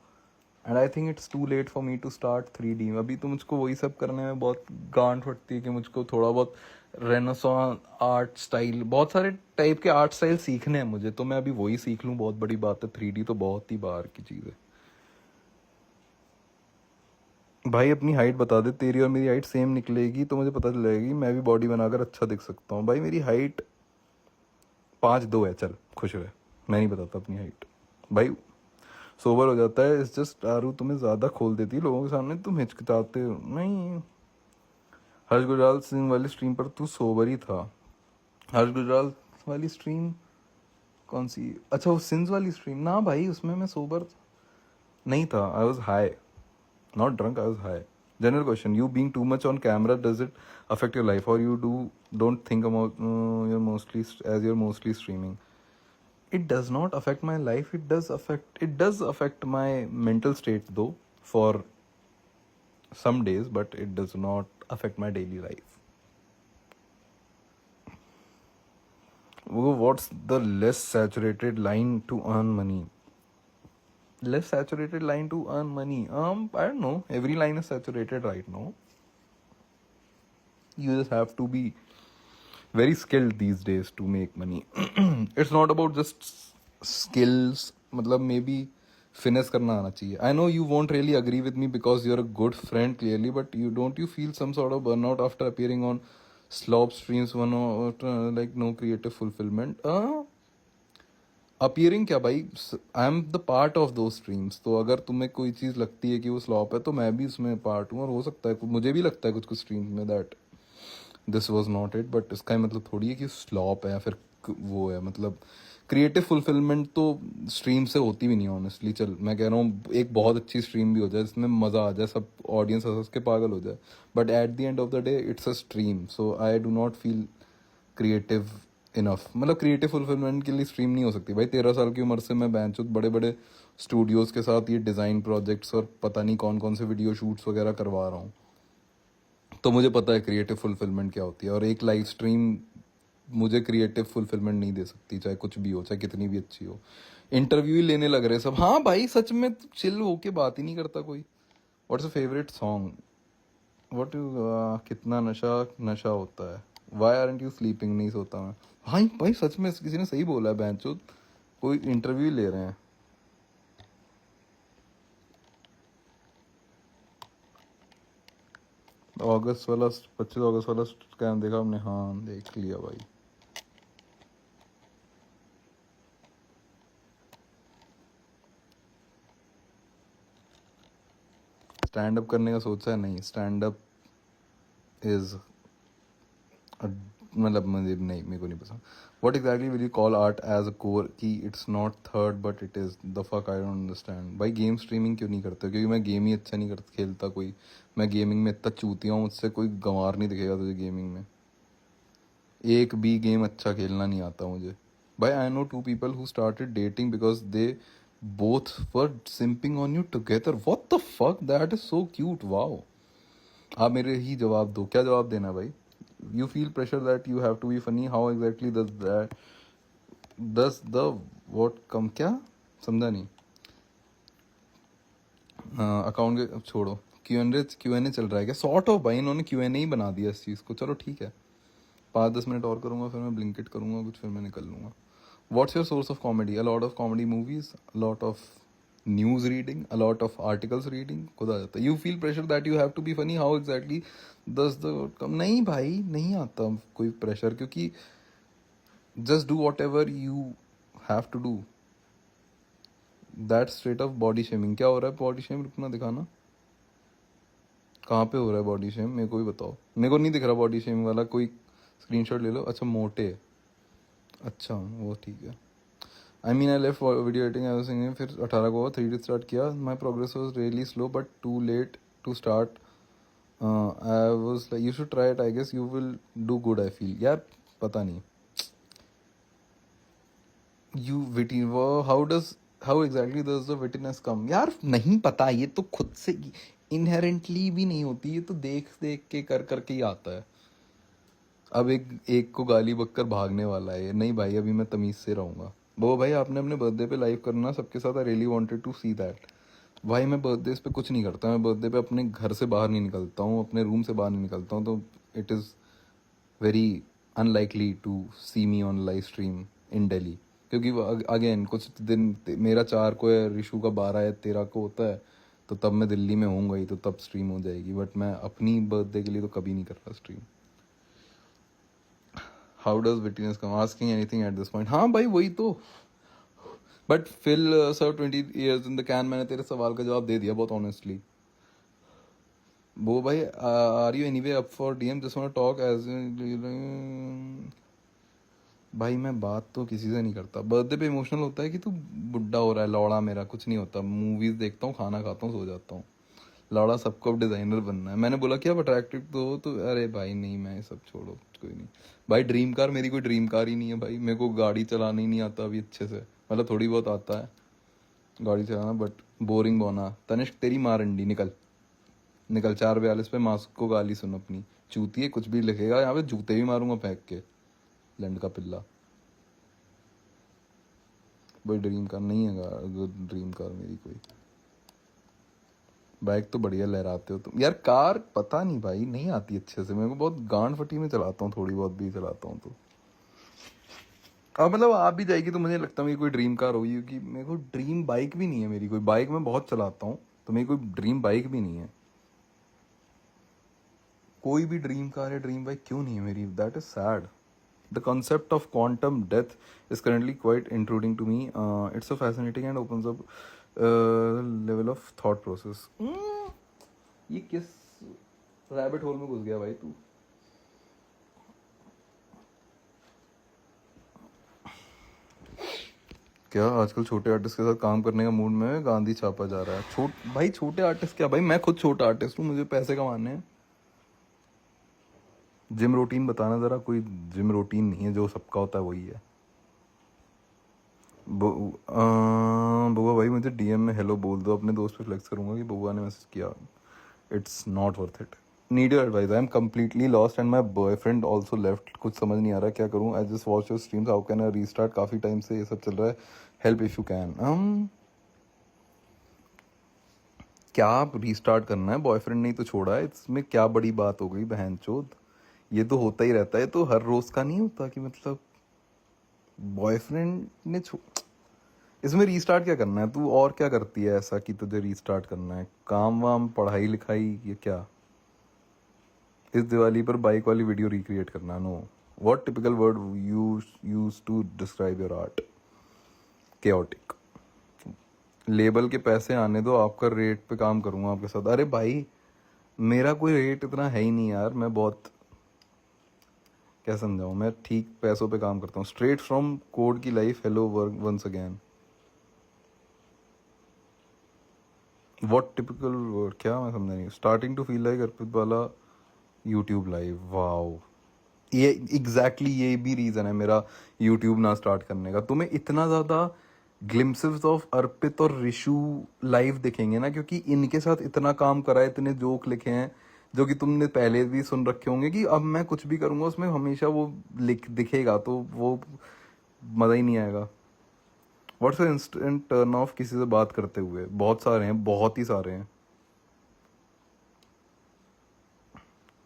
And I think it's too late for me to start 3D। अभी तो मुझको वही सब करने में बहुत गांठ फटती है कि मुझको थोड़ा बहुत रेनेसां आर्ट स्टाइल, बहुत सारे टाइप के आर्ट स्टाइल सीखने हैं मुझे, तो मैं अभी वही सीख लूँ, बहुत बड़ी बात है। 3D तो बहुत ही बाहर की चीज़ है। भाई अपनी हाइट बता दे, तेरी और मेरी हाइट सेम निकलेगी तो मुझे पता चलेगी, मैं भी बॉडी बनाकर अच्छा दिख सकता हूँ। भाई मेरी हाइट 5'2" है, चल खुश हुए। मैं नहीं बताता अपनी हाइट भाई, सोबर हो जाता है। इस जस्ट आरू तुम्हें ज़्यादा खोल देती है लोगों के सामने, तुम हिचकिचाते हो। नहीं, हर्ष गुजराल सिंह वाली स्ट्रीम पर तू सोबर ही था। हर्ष गुजराल वाली स्ट्रीम कौन सी? अच्छा वो सिंस वाली स्ट्रीम ना भाई, उसमें मैं सोबर नहीं था। I was high, not drunk, I was high. General question, you being too much on camera does it affect your life और you don't think about your mostly as your mostly streaming? It does not affect my life. It does affect my mental state though for some days, but it does not affect my daily life. What's the less saturated line to earn money? Less saturated line to earn money, I don't know, every line is saturated right now. You just have to be very skilled these days to make money. It's not about just skills, मतलब maybe finesse करना आना चाहिए. I know you won't really agree with me because you're a good friend clearly, but don't you feel some sort of burnout after appearing on slop streams, one or like no creative fulfillment? Appearing क्या भाई, I am the part of दो streams. तो अगर तुम्हें कोई चीज़ लगती है कि वो स्लॉप है तो मैं भी उसमें पार्ट हूँ, और हो सकता है मुझे भी लगता है कुछ कुछ स्ट्रीम्स में that this was not it, but इसका मतलब थोड़ी है कि स्लॉप है या फिर वो है, मतलब क्रिएटिव फुलफिलमेंट तो स्ट्रीम से होती भी नहीं है ऑनेस्टली। चल मैं कह रहा हूँ एक बहुत अच्छी स्ट्रीम भी हो जाए जिसमें मज़ा आ जाए, सब ऑडियंस हंस हंस के पागल हो जाए, but at the end of the day it's a stream, so I do not feel creative enough. मतलब क्रिएटिव फुलफिलमेंट के लिए स्ट्रीम नहीं हो सकती भाई। 13 साल की उम्र से मैं बैंचों बड़े बड़े स्टूडियोज़ के साथ ये डिज़ाइन प्रोजेक्ट्स और पता नहीं कौन कौन से वीडियो शूट्स वगैरह करवा रहा हूँ, तो मुझे पता है क्रिएटिव फुलफिलमेंट क्या होती है। और एक लाइव स्ट्रीम मुझे क्रिएटिव फुलफिलमेंट नहीं दे सकती, चाहे कुछ भी हो, चाहे कितनी भी अच्छी हो। इंटरव्यू ही लेने लग रहे हैं सब। हाँ भाई सच में चिल होके बात ही नहीं करता कोई। What's a favourite song, what you, कितना नशा नशा होता है, वाई आरंट यू स्लीपिंग, नहीं सोता मैं। हाँ भाई सच में किसी ने सही बोला है बैंचो, कोई इंटरव्यू ले रहे हैं। अगस्त वाला, 25 अगस्त वाला स्कैम देखा हमने, हाँ देख लिया भाई। स्टैंड अप करने का सोचा है, नहीं स्टैंड अप इज, मतलब मुझे नहीं, मेरे को नहीं पसंद। What exactly will you call art as a core, कि it's not third but it is the fuck, I don't understand. भाई गेम स्ट्रीमिंग क्यों नहीं करते? क्योंकि मैं गेम ही अच्छा नहीं कर खेलता कोई। मैं गेमिंग में इतना चूतिया हूँ, मुझसे कोई गंवार नहीं दिखेगा तुझे गेमिंग में। एक भी गेम अच्छा खेलना नहीं आता मुझे भाई। I know 2 people who started dating because they both were simping on you together. What the fuck, that is so cute, wow। आप मेरे ही जवाब दो, क्या जवाब देना है भाई? You feel pressure that you have to be funny, how exactly does that, does the what come, क्या समझा नहीं। अकाउंट के अब छोड़ो, क्यू एन ए चल रहा है क्या? सॉर्ट ऑफ भाई, इन्होंने क्यू एन ए ही बना दिया इस चीज़ को। चलो ठीक है, 5-10 मिनट और करूँगा, फिर मैं ब्लिंकिट करूँगा कुछ, फिर मैं निकल लूँगा। What's your source of comedy? A lot of comedy movies, a lot of news reading, a lot of articles reading, खुद आ जाता है। You feel pressure that you have to be funny, how exactly does the come, नहीं भाई नहीं आता कोई pressure, क्योंकि just do whatever you have to do. That straight of body shaming. क्या हो रहा है बॉडी शेम? रुकना दिखाना, कहाँ पे हो रहा है बॉडी शेम, मेरे को भी बताओ। मेरे को नहीं दिख रहा बॉडी शेम वाला कोई, स्क्रीनशॉट ले लो। अच्छा मोटे, अच्छा वो ठीक है। I mean I left video editing, I was singing, फिर 18 को 3D स्टार्ट किया। My progress was really slow but too late to start. I was like you should try it, I guess you will do good, I feel. यार पता नहीं, you witty वो, how exactly does the wittiness come? यार नहीं पता, ये तो खुद से इनहेरेंटली भी नहीं होती, ये तो देख देख के कर करके ही आता है। अब एक एक को गाली बककर भागने वाला है ये, नहीं भाई अभी मैं तमीज से रहूंगा। वो भाई आपने अपने बर्थडे पे लाइव करना सबके साथ, I really wanted to see that. भाई मैं बर्थडे पे कुछ नहीं करता, मैं बर्थडे पे अपने घर से बाहर नहीं निकलता हूँ, अपने रूम से बाहर नहीं निकलता हूँ, तो it is very unlikely to see me on live stream in Delhi. क्योंकि अगेन कुछ दिन मेरा 4 को है, ऋषु का 12 या 13 को होता है, तो तब मैं दिल्ली में होऊंगा ही, तो तब स्ट्रीम हो जाएगी। बट मैं अपनी बर्थडे के लिए तो कभी नहीं कर रहा stream. How does witness come, asking anything at this point. हाँ भाई वही तो। But fill sir 20 years in the can, मैंने तेरे सवाल का जवाब दे दिया बहुत ऑनेस्टली। वो भाई are you anyway up for DM, just want talk edge. भाई मैं बात तो किसी से नहीं करता, बर्थडे पे इमोशनल होता है कि तू बुढ़ा हो रहा है, लौड़ा मेरा कुछ नहीं होता। मूवीज देखता हूँ, खाना खाता हूँ, सो जाता हूँ। लौड़ा सबको अब डिजाइनर बनना है। मैंने बोला कि आप अट्रैक्टिव तो हो, तो अरे भाई नहीं, मैं ये सब छोड़ो, कोई नहीं। भाई ड्रीम कार, मेरी कोई ड्रीम कार ही नहीं है भाई। मेरे को गाड़ी चलाना ही नहीं आता अभी अच्छे से, मतलब थोड़ी बहुत आता है गाड़ी चलाना, बट बोरिंग बोना। तनिष्क तेरी माँ रंडी, निकल निकल। 442 पे मास्क को गाली सुन अपनी, चूती है, कुछ भी लिखेगा यहाँ पे जूते भी मारूंगा फेंक के, लंड का पिल्ला। भाई ड्रीम कार नहीं है, ड्रीम कार मेरी कोई। बाइक तो बढ़िया लहराते हो तुम यार, कार पता नहीं भाई नहीं आती अच्छे से मेरे को, बहुत गांड फटी में चलाता हूँ, थोड़ी बहुत भी चलाता हूँ तो। अब मतलब आप भी जाएगी तो मुझे लगता है मेरी कोई ड्रीम कार होगी, क्योंकि मेरे को ड्रीम बाइक भी नहीं है मेरी कोई। बाइक मैं बहुत चलाता हूँ, तो मेरी कोई ड्रीम बाइक भी नहीं है। कोई भी ड्रीम कार या ड्रीम बाइक क्यों नहीं है मेरी, that is sad. The concept of quantum death is currently quite intruding to me. It's so fascinating and opens up level of thought process. ये किस रैबिट होल में घुस गया भाई तू? क्या आजकल छोटे आर्टिस्ट के साथ काम करने का मूड में है? गांधी छापा जा रहा है। भाई छोटे आर्टिस्ट क्या भाई, मैं खुद छोटा आर्टिस्ट हूँ, मुझे पैसे कमाने हैं। जिम रूटीन बताना जरा, कोई जिम रूटीन नहीं है, जो सबका होता है वही है। बुआ भाई मुझे डीएम में हेलो बोल दो, अपने दोस्त पे फ्लेक्स करूंगा कि बुआ ने मैसेज किया। It's not worth it. Need your advice, I am completely lost and my boyfriend also left. कुछ समझ नहीं आ रहा क्या करूँ। I just watch your streams, how can I restart? काफ़ी टाइम से ये सब चल रहा है, हेल्प इफ़ यू कैन। क्या आप रीस्टार्ट करना है? बॉयफ्रेंड नहीं तो छोड़ा है, इसमें क्या बड़ी बात हो गई बहन चोद। ये तो होता ही रहता है, तो हर रोज का नहीं होता कि मतलब बॉयफ्रेंड ने इसमें रीस्टार्ट क्या करना है? तू और क्या करती है ऐसा कि तुझे रीस्टार्ट करना है? काम वाम, पढ़ाई लिखाई, ये क्या? इस दिवाली पर बाइक वाली वीडियो रिक्रिएट करना? No. What typical word you use to describe your art? Chaotic. Label के पैसे आने दो, आपका रेट पे काम करूंगा आपके साथ। अरे भाई मेरा कोई रेट इतना है ही नहीं यार, मैं बहुत क्या समझाऊं, मैं ठीक पैसों पे काम करता हूँ। स्ट्रेट फ्रॉम कोड की life, hello work once again. What typical word, क्या मैं समझा नहीं। Starting to feel like Arpit वाला यूट्यूब लाइव, वाओ। ये एग्जैक्टली ये भी रीजन है मेरा यूट्यूब ना स्टार्ट करने का। तुम्हें इतना ज्यादा ग्लिम्पसेस ऑफ अर्पित और ऋषु लाइव दिखेंगे ना, क्योंकि इनके साथ इतना काम करा है, इतने जोक लिखे हैं जो कि तुमने पहले भी सुन रखे होंगे, कि अब मैं कुछ भी करूंगा उसमें हमेशा वो लिख दिखेगा, तो वो मजा ही नहीं आएगा। व्हाट्स इंस्टेंट टर्न ऑफ किसी से बात करते हुए? बहुत सारे हैं, बहुत ही सारे हैं,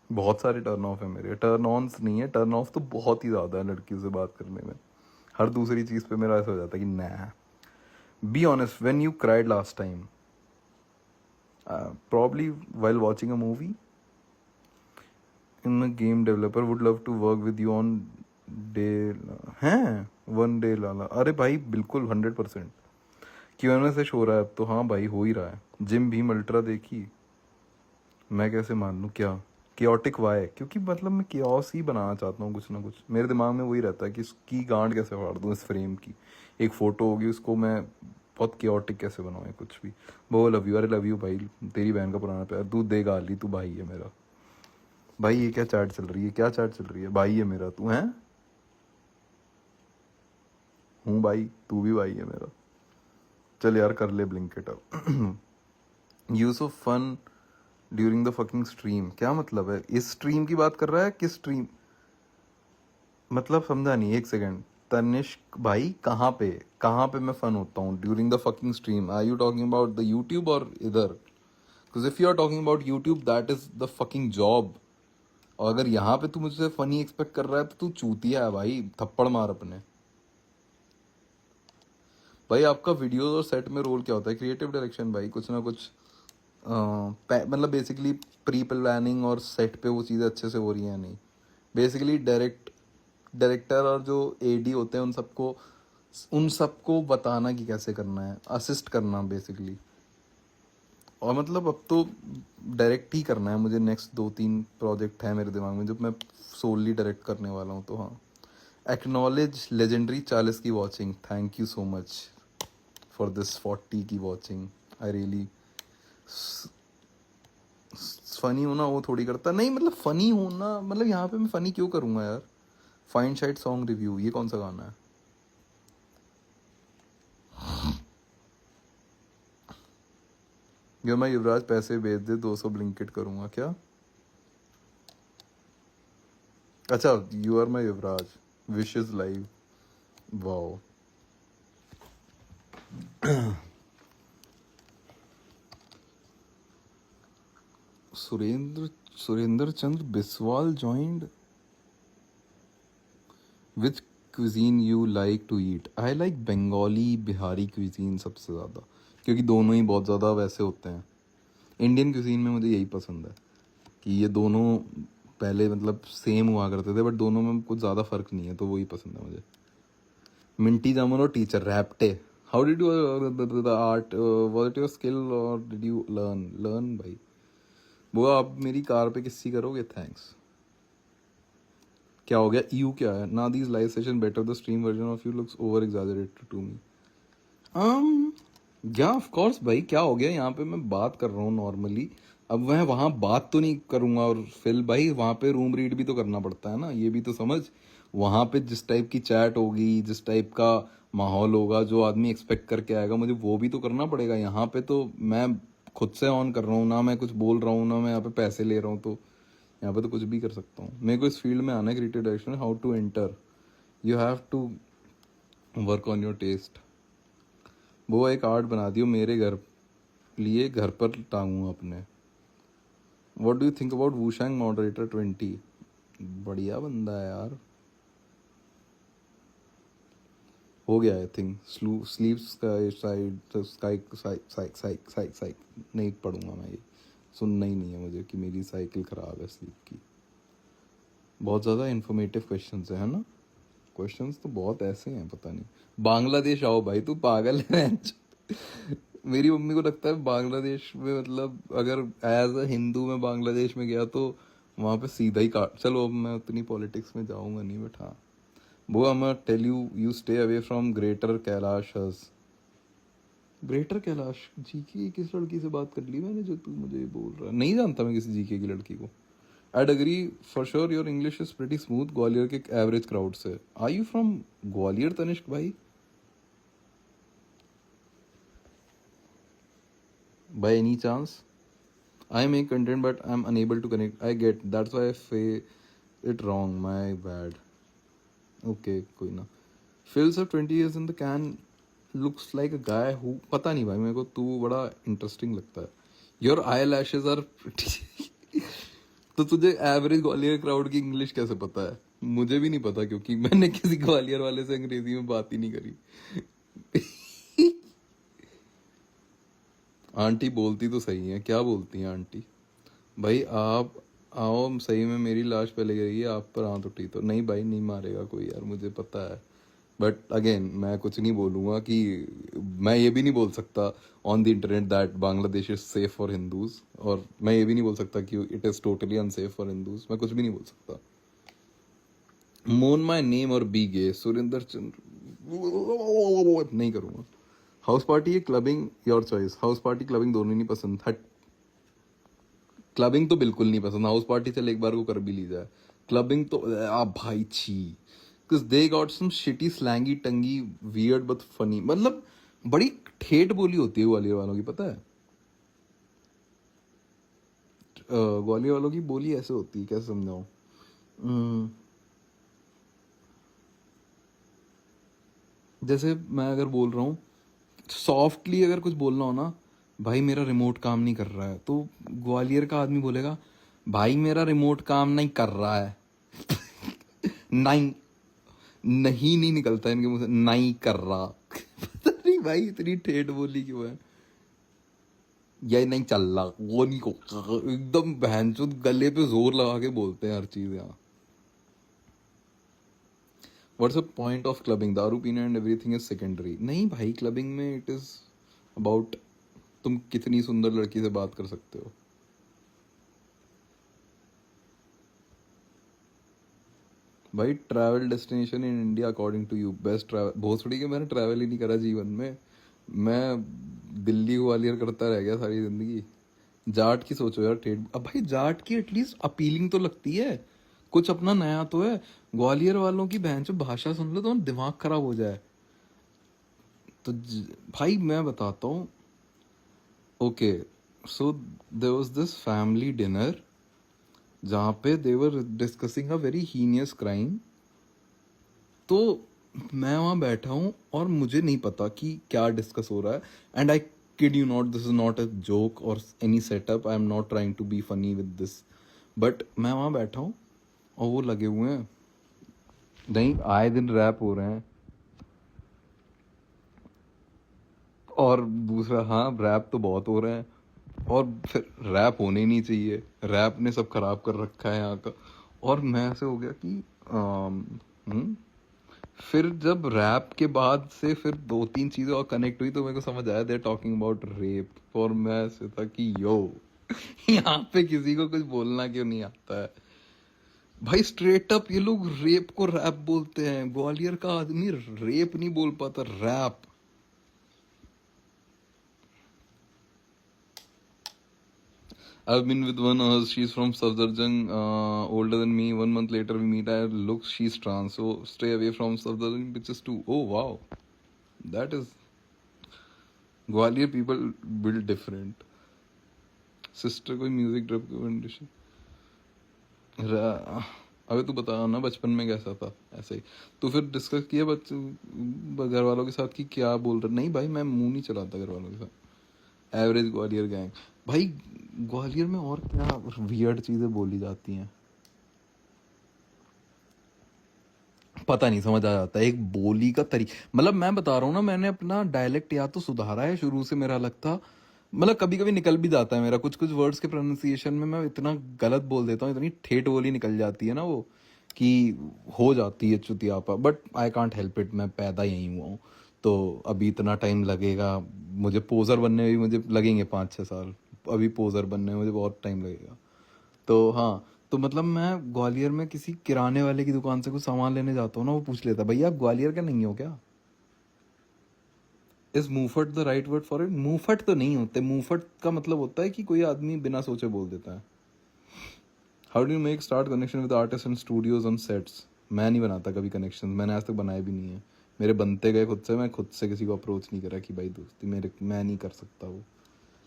बहुत सारे टर्न ऑफ है मेरे। टर्न ऑन्स नहीं है, टर्न ऑफ तो बहुत ही ज़्यादा है लड़कियों से बात करने में। हर दूसरी चीज़ पे मेरा ऐसा हो जाता है कि ना। Be honest, when you cried last time? Probably while watching a movie. In a game developer would love to work with you on day. हैं वन डे लाला? अरे भाई बिल्कुल 100%। क्यों से हो रहा है अब तो? हाँ भाई हो ही रहा है। जिम भीम अल्ट्रा देखी? मैं कैसे मान लूँ क्या? केओटिक वाई, क्योंकि मतलब मैं केओस ही बनाना चाहता हूँ कुछ ना कुछ। मेरे दिमाग में वही रहता है कि इसकी गांड कैसे फाड़ दूँ, इस फ्रेम की। एक फोटो होगी, उसको मैं बहुत केओटिक कैसे बनाऊँ कुछ भी। वो लव यू, अरे लव यू भाई, तेरी बहन का पुराना प्यार। तू दे गाली, तू भाई है मेरा। भाई ये क्या चैट चल रही है, क्या चैट चल रही है? भाई है मेरा तू, है? हूँ भाई, तू भी भाई है मेरा। चल यार कर ले ब्लिंकिट अब। Use of fun during the fucking stream, क्या मतलब है? इस स्ट्रीम की बात कर रहा है? किस स्ट्रीम मतलब समझा नहीं, एक सेकेंड। तनिष्क भाई कहाँ पे मैं फन होता हूँ during the fucking stream? Are you talking about the YouTube और इधर? Because if you are talking about YouTube, that is the fucking job. और अगर यहाँ पे तू मुझसे फनी एक्सपेक्ट कर रहा है तो तू चूतिया है भाई, थप्पड़ मार अपने। भाई आपका वीडियोस और सेट में रोल क्या होता है? क्रिएटिव डायरेक्शन भाई, कुछ ना कुछ मतलब बेसिकली प्री प्लानिंग और सेट पे वो चीज़ें अच्छे से हो रही हैं नहीं। बेसिकली डायरेक्टर और जो एडी होते हैं उन सबको बताना कि कैसे करना है, असिस्ट करना बेसिकली। और मतलब अब तो डायरेक्ट ही करना है मुझे। नेक्स्ट 2-3 प्रोजेक्ट है मेरे दिमाग में जो मैं सोलली डायरेक्ट करने वाला हूँ, तो हाँ। एक्नॉलेज लेजेंडरी 40 की watching, thank you so much for this 40 की वॉचिंग। आई रियली फनी होना वो थोड़ी करता नहीं, मतलब फनी होना मतलब यहाँ पे मैं फनी क्यों करूँगा यार? फाइन शाइट सॉन्ग रिव्यू, ये कौन सा गाना है? जो मैं युवराज पैसे भेज दे 200 ब्लिंकिट करूँगा क्या? अच्छा, you are my Yuvraj, wishes live, wow. Surendra Chandra Biswal joined. Which cuisine you like to eat? I like Bengali Bihari cuisine सबसे ज़्यादा, क्योंकि दोनों ही बहुत ज़्यादा वैसे होते हैं। इंडियन क्विजीन में मुझे यही पसंद है कि ये दोनों पहले मतलब सेम हुआ करते थे, बट दोनों में कुछ ज़्यादा फ़र्क नहीं है, तो वही पसंद है मुझे। मिंटी जामुन और टीचर रैप्टे, how did you the art, was it your skill और डिड यू लर्न भाई? वो आप मेरी कार पे किस्सी करोगे? थैंक्स। क्या हो गया? यू क्या है ना? These live session better, the stream version of you looks over exaggerated to me. um yeah of course भाई, क्या हो गया, यहाँ पे मैं बात कर रहा हूँ नॉर्मली। अब मैं वहां बात तो नहीं करूंगा, और फिर भाई वहां पे रूम रीड भी तो करना पड़ता है ना, ये भी तो समझ। वहां पे जिस टाइप की चैट होगी, जिस टाइप का माहौल होगा, जो आदमी एक्सपेक्ट करके आएगा, मुझे वो भी तो करना पड़ेगा। यहाँ पे तो मैं खुद से ऑन कर रहा हूँ ना, मैं कुछ बोल रहा हूँ ना, मैं यहाँ पे पैसे ले रहा हूँ, तो यहाँ पे तो कुछ भी कर सकता हूँ। मेरे को इस फील्ड में आना है, creative direction, how to enter, you have to work on your taste. वो एक आर्ट बना दियो मेरे घर लिए, घर पर टांगूंगा अपने। What do you think about वूशैंग मॉडरेटर 20? बढ़िया बंदा है यार। हो गया आई थिंक। स्लीव्स का साइड साइक साइक साइक साइक साइक साइक नहीं पढ़ूंगा मैं, ये सुनना ही नहीं है मुझे कि मेरी साइकिल खराब है स्लीप की। बहुत ज़्यादा इन्फॉर्मेटिव क्वेश्चंस है ना। क्वेश्चंस तो बहुत ऐसे हैं, पता नहीं। बांग्लादेश आओ भाई, तू पागल है। मेरी मम्मी को लगता है बांग्लादेश में, मतलब अगर एज अ हिंदू मैं बांग्लादेश में गया तो वहां पे सीधा ही काट। चलो अब मैं उतनी पॉलिटिक्स में जाऊंगा नहीं, बट हाँ, वो I tell you, you stay away from greater Kailash. Greater Kailash ji की किस लड़की से बात कर ली मैंने, जो तू मुझे बोल रहा है? नहीं जानता मैं किसी जीके की लड़की को। I'd agree for sure your English is pretty smooth Gwalior के एवरेज क्राउड से। Are you from Gwalior Tanishq भाई? By any chance? I make content but I'm unable to connect. I get that's why I say it wrong. My bad. Okay, कोई ना। Phil's of 20 years in the can looks like a guy who, पता नहीं भाई, मेरे को तू बड़ा interesting लगता है। Your eyelashes are pretty। तो तुझे एवरेज ग्वालियर क्राउड की इंग्लिश कैसे पता है? मुझे भी नहीं पता, क्योंकि मैंने किसी ग्वालियर वाले से अंग्रेजी में बात ही नहीं करी। आंटी बोलती तो सही है, क्या बोलती हैं आंटी? भाई आप आओ, सही में मेरी लाश पहले गई है, आप पर हाथ उठी तो नहीं भाई, नहीं मारेगा कोई यार, मुझे पता है। बट अगेन मैं कुछ नहीं बोलूंगा कि, मैं ये भी नहीं बोल सकता on the internet that Bangladesh is safe for Hindus, और मैं ये भी नहीं बोल सकता कि it is totally unsafe for Hindus. मैं कुछ भी नहीं बोल सकता। मोन माई नेम और बी गे, सुरेंद्र चंद्र नहीं करूंगा। हाउस पार्टी या clubbing, your choice. House party clubbing दोनों ही नहीं पसंद। हट, क्लबिंग तो बिल्कुल नहीं पसंद। हाउस पार्टी चल एक बार को कर भी ली जाए, क्लबिंग तो आ भाई छी। Because they got some shitty slangy tangy weird but funny, मतलब बड़ी ठेठ बोली होती है ग्वालियर वालों की, पता है? ग्वालियर वालों की बोली ऐसे होती है, कैसे समझाऊं? जैसे मैं अगर बोल रहा हूँ सॉफ्टली, अगर कुछ बोलना हो ना, भाई मेरा रिमोट काम नहीं कर रहा है, तो ग्वालियर का आदमी बोलेगा भाई मेरा रिमोट काम नहीं कर रहा है। नहीं, नहीं नहीं निकलता इनके मुंह से, नहीं कर रहा। पता नहीं भाई इतनी ठेठ बोली क्यों है। ये नहीं चल रहा, वो नहीं को, एकदम बहनचोद गले पे जोर लगा के बोलते हैं हर चीज यहाँ। What's the point of clubbing? दारू पीना एंड एवरीथिंग इज सेकेंडरी। नहीं भाई, क्लबिंग में इट इज अबाउट तुम कितनी सुंदर लड़की से बात कर सकते हो। भाई travel destination in India according to you, best travel. भोसड़ी के मैंने ट्रैवल ही नहीं करा जीवन में, मैं दिल्ली ग्वालियर करता रह गया सारी जिंदगी। जाट की सोचो यार, ठेठ। अब भाई जाट की एटलीस्ट अपीलिंग तो लगती है, कुछ अपना नया तो है। ग्वालियर वालों की बहन जो भाषा सुन लो तो दिमाग खराब हो जाए। तो भाई मैं बताता हूँ। Okay, so there was this family dinner जहाँ पे they were discussing a very heinous crime. तो मैं वहाँ बैठा हूँ और मुझे नहीं पता कि क्या डिस्कस हो रहा है। And I kid you not, this is not a joke और any setup, I am not trying to be funny with this. But मैं वहाँ बैठा हूँ और वो लगे हुए हैं, नहीं आए दिन रैप हो रहे हैं। और दूसरा, हाँ रैप तो बहुत हो रहे हैं, और फिर रैप होने ही नहीं चाहिए, रैप ने सब खराब कर रखा है यहाँ का। और मैं ऐसे हो गया कि फिर जब रैप के बाद से फिर दो तीन चीजें और कनेक्ट हुई तो मेरे को समझ आया दे टॉकिंग अबाउट रेप। और मैं ऐसे था कि यो, यहाँ पे किसी को कुछ बोलना क्यों नहीं आता है भाई? स्ट्रेट अप ये लोग रेप को रैप बोलते हैं। ग्वालियर का आदमी रेप नहीं बोल पाता, rap. I've been with one of her. She's from Safdarjung, older than me. 1 month later, we meet. I look, she's trans. So stay away from Safdarjung bitches too. Oh wow, that is Gwalior people build different. Sister कोई music recommendation? अबे तू बता ना बचपन में कैसा था ऐसे ही। तो फिर डिस्कस किया घर वालों के साथ कि क्या बोल रहे? नहीं भाई मैं मुंह नहीं चलाता घर वालों के साथ। एवरेज ग्वालियर गैंग भाई। ग्वालियर में और क्या वियर्ड चीजें बोली जाती हैं पता नहीं, समझ आ जाता है एक बोली का तरीका। मतलब मैं बता रहा हूँ ना, मैंने अपना डायलेक्ट या तो सुधारा है शुरू से, मेरा लगता मतलब कभी कभी निकल भी जाता है मेरा कुछ कुछ वर्ड्स के प्रोनाउंसिएशन में मैं इतना गलत बोल देता हूँ, इतनी ठेठ बोली निकल जाती है ना वो कि हो जाती है चुतियापा। But I can't help it, मैं पैदा यहीं हुआ हूँ। तो अभी इतना टाइम लगेगा मुझे पोजर बनने में भी, मुझे लगेंगे 5-6 साल। अभी पोजर बनने में मुझे बहुत टाइम लगेगा। तो हाँ, तो मतलब मैं ग्वालियर में किसी किराने वाले की दुकान से कुछ सामान लेने जाता हूँ ना, वो पूछ लेता भैया आप ग्वालियर का नहीं हो क्या? इज मूफट the right word for it? मूफट तो नहीं होते। मूफट का मतलब होता है कि कोई आदमी बिना सोचे बोल देता है। How do you make start connection with artist and studios on sets? मैं नहीं बनाता कभी कनेक्शन, मैंने आज तक बनाए भी नहीं है। मेरे बनते गए खुद से, मैं खुद से किसी को अप्रोच नहीं करा कि भाई दोस्ती मेरे, मैं नहीं कर सकता वो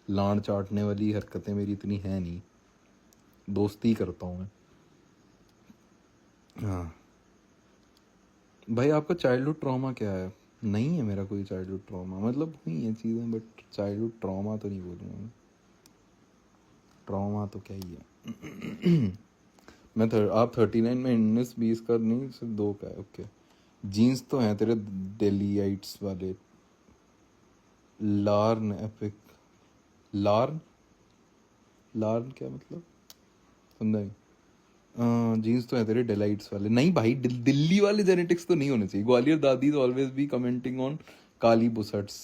लाड़ चाटने वाली हरकतें मेरी इतनी है नहीं। दोस्ती ही करता हूँ मैं। हाँ भाई, आपका चाइल्डहुड ट्रॉमा क्या है? नहीं है मेरा कोई चाइल्डहुड ट्रॉमा, मतलब हुई है चीज़ें बट चाइल्डहुड ट्रॉमा तो नहीं बोलूँगा मैं। ट्रॉमा तो क्या ही है। मैं आप 39 में 19-20 का नहीं, सिर्फ 2 का है। ओके, जीन्स तो हैं तेरे डेलीइट्स वाले। लार्न एपिक, लार्न लार्न क्या मतलब? समझा नहीं। जीन्स तो है तेरे डेलाइट्स वाले। नहीं भाई, दिल्ली वाले जेनेटिक्स तो नहीं होने चाहिए। ग्वालियर दादी ऑलवेज बी कमेंटिंग ऑन काली बुसट्स।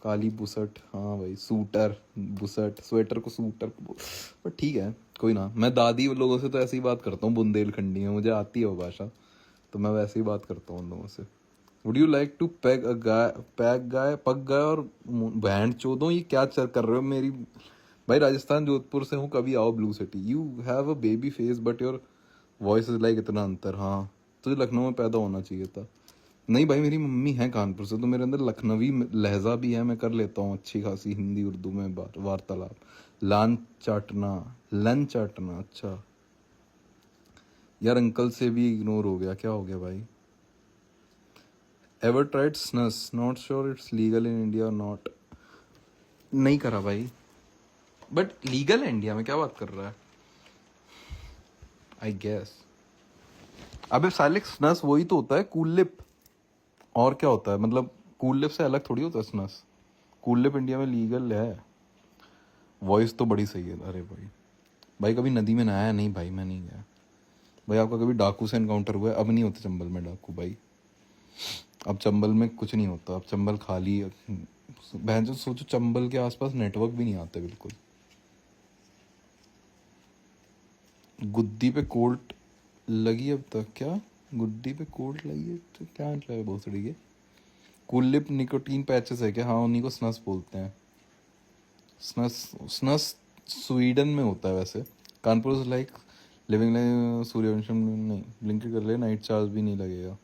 काली बुसट, हाँ भाई, सूटर बुसट, स्वेटर को सूटर को पर ठीक है, कोई ना। मैं दादी लोगों से तो ऐसे ही बात करता हूँ, बुंदेलखंडी में मुझे आती है वो भाषा, तो मैं वैसे ही बात करता हूँ उन लोगों से। Would you like to peg a guy, peg guy, pug guy और बैंड चोदो, ये क्या कर रहे हो मेरी? भाई राजस्थान जोधपुर से हूँ, कभी आओ blue city. You have a baby face but your voice is like, इतना अंतर। हाँ, तुझे लखनऊ में पैदा होना चाहिए था। नहीं भाई, मेरी मम्मी है कानपुर से, तो मेरे अंदर लखनवी लहजा भी है, मैं कर लेता हूँ अच्छी खासी हिंदी उर्दू में वार्तालाप। लान चाटना, लन चाटना, अच्छा यार अंकल से भी इग्नोर हो गया, क्या हो गया भाई? Ever tried snus? Not sure it's legal in India और नॉट। नहीं करा भाई, बट लीगल है इंडिया में, क्या बात कर रहा है? I guess. अबे सालिक, स्नस वही तो होता है, कूल लिप। और क्या होता है मतलब? कूल लिप से अलग थोड़ी होता है स्नस। कूल लिप इंडिया में लीगल है। वॉइस तो बड़ी सही है। अरे भाई, भाई कभी नदी में नहाया? नहीं भाई, मैं नहीं गया। भाई आपका कभी डाकू से एनकाउंटर हुआ है? अब नहीं होते चंबल में डाकू भाई, अब चंबल में कुछ नहीं होता, अब चंबल खाली। बहन जो सोचो, चंबल के आसपास नेटवर्क भी नहीं आते बिल्कुल। गुद्दी पे कोल्ट लगी अब तक? क्या गुद्दी पे कोल्ट लगी है तो क्या मतलब है भोसड़ी के? कूलिप निकोटीन पैचेस है क्या? हाँ, उन्हीं को स्नस बोलते हैं। स्नस, स्नस स्वीडन में होता है वैसे। Kanpur is like living like Sooryavansham. नहीं, ब्लिंक कर ले, नाइट चार्ज भी नहीं लगेगा।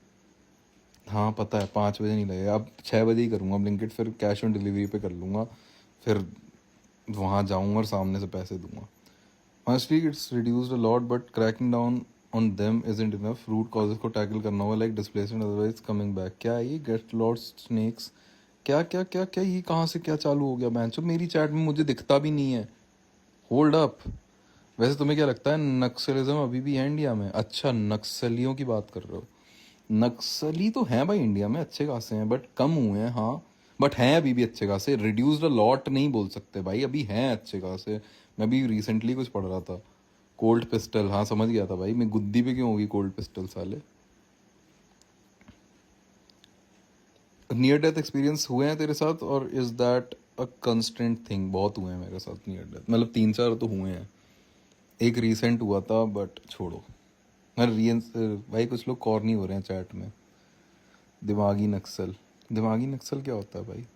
हाँ पता है, 5 बजे नहीं लगेगा, अब 6 बजे ही करूँगा ब्लिंकिट, फिर कैश ऑन डिलीवरी पे कर लूँगा, फिर वहाँ जाऊँगा और सामने से पैसे दूंगा। Honestly, it's reduced a lot, but cracking down on them isn't enough. Root causes को टैकल करना होगा, like displacement, otherwise coming back। क्या ये get lost snakes? क्या क्या क्या क्या ये कहाँ से क्या चालू हो गया? बैंचो मेरी चैट में मुझे दिखता भी नहीं है। Hold up. वैसे तुम्हें क्या लगता है नक्सलिज्म अभी भी है इंडिया में? अच्छा, नक्सलियों की बात कर रहे हो। नक्सली तो हैं भाई इंडिया में, अच्छे खासे हैं, बट कम हुए हैं हाँ। बट हैं अभी भी अच्छे खासे। रिड्यूस्ड अ लॉट नहीं बोल सकते भाई, अभी हैं अच्छे खासे। मैं भी रिसेंटली कुछ पढ़ रहा था। कोल्ड पिस्टल, हाँ समझ गया था भाई, मैं गुद्दी पे क्यों होगी कोल्ड पिस्टल साले। नियर डेथ एक्सपीरियंस हुए हैं तेरे साथ, और is that a constant thing? बहुत हुए हैं मेरे साथ नियर डेथ, मतलब 3-4 तो हुए हैं। एक रिसेंट हुआ था बट छोड़ो। मैं भाई कुछ लोग कॉर्नी हो रहे हैं चैट में। दिमागी नक्सल, दिमागी नक्सल क्या होता है भाई?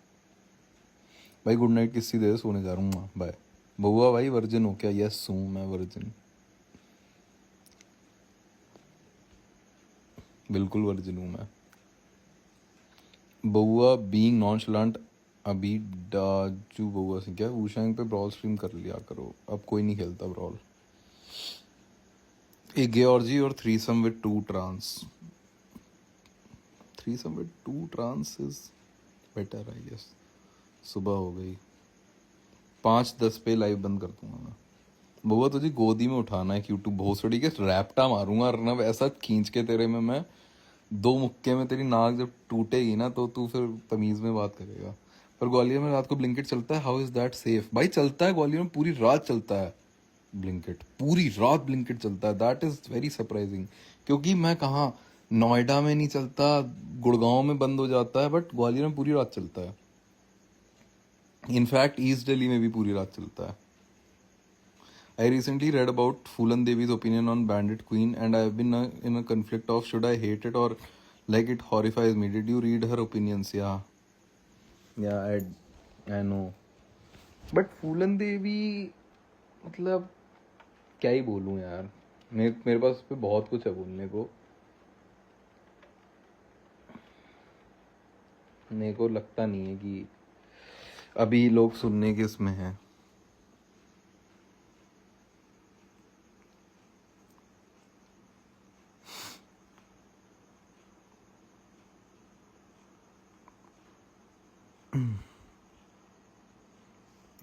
भाई गुड नाइट किसी दे, सोने जा रहा हूँ, बाय। बउआ भाई वर्जिन हो क्या? यस हूँ मैं वर्जिन, बिल्कुल वर्जिन हूँ मैं। बउआ बीइंग नॉनशलांट अभी डाजू बउआ से क्या वूशैंग पे ब्रॉल स्ट्रीम कर लिया करो, अब कोई नहीं खेलता ब्रॉल। ए गे ऑर्जी और threesome with two trans, threesome with two trans is better I guess. सुबह हो गई, 5:10 पे लाइव बंद कर दूंगा मैं। बउआ तुझे गोदी में उठाना है यूट्यूब भोसड़ी के रैप्टा मारूंगा अर्नब ऐसा खींच के तेरे में मैं, 2 मुक्के में तेरी नाक जब टूटेगी ना तो तू फिर तमीज में बात करेगा। पर ग्वालियर में रात को ब्लिंकिट चलता है, हाउ इज दैट सेफ? भाई चलता है, ग्वालियर में पूरी रात चलता है ब्लिंकिट, पूरी रात ब्लिंकिट चलता है, दैट इज वेरी सरप्राइजिंग। क्योंकि मैं कहाँ, नोएडा में नहीं चलता, गुड़गांव में बंद हो जाता है, बट ग्वालियर में पूरी रात चलता है। इनफैक्ट ईस्ट दिल्ली में भी पूरी रात चलता है। I recently read about Phulan Devi's opinion on Bandit Queen, and I have been in a conflict of should I hate it or like it horrifies me. Did you read her opinions? Yeah, I know. But Phulan Devi, मतलब क्या ही बोलूं यार, मेरे पास पे बहुत कुछ है बोलने को। मेरे को लगता नहीं है कि अभी लोग सुनने के इसमें हैं।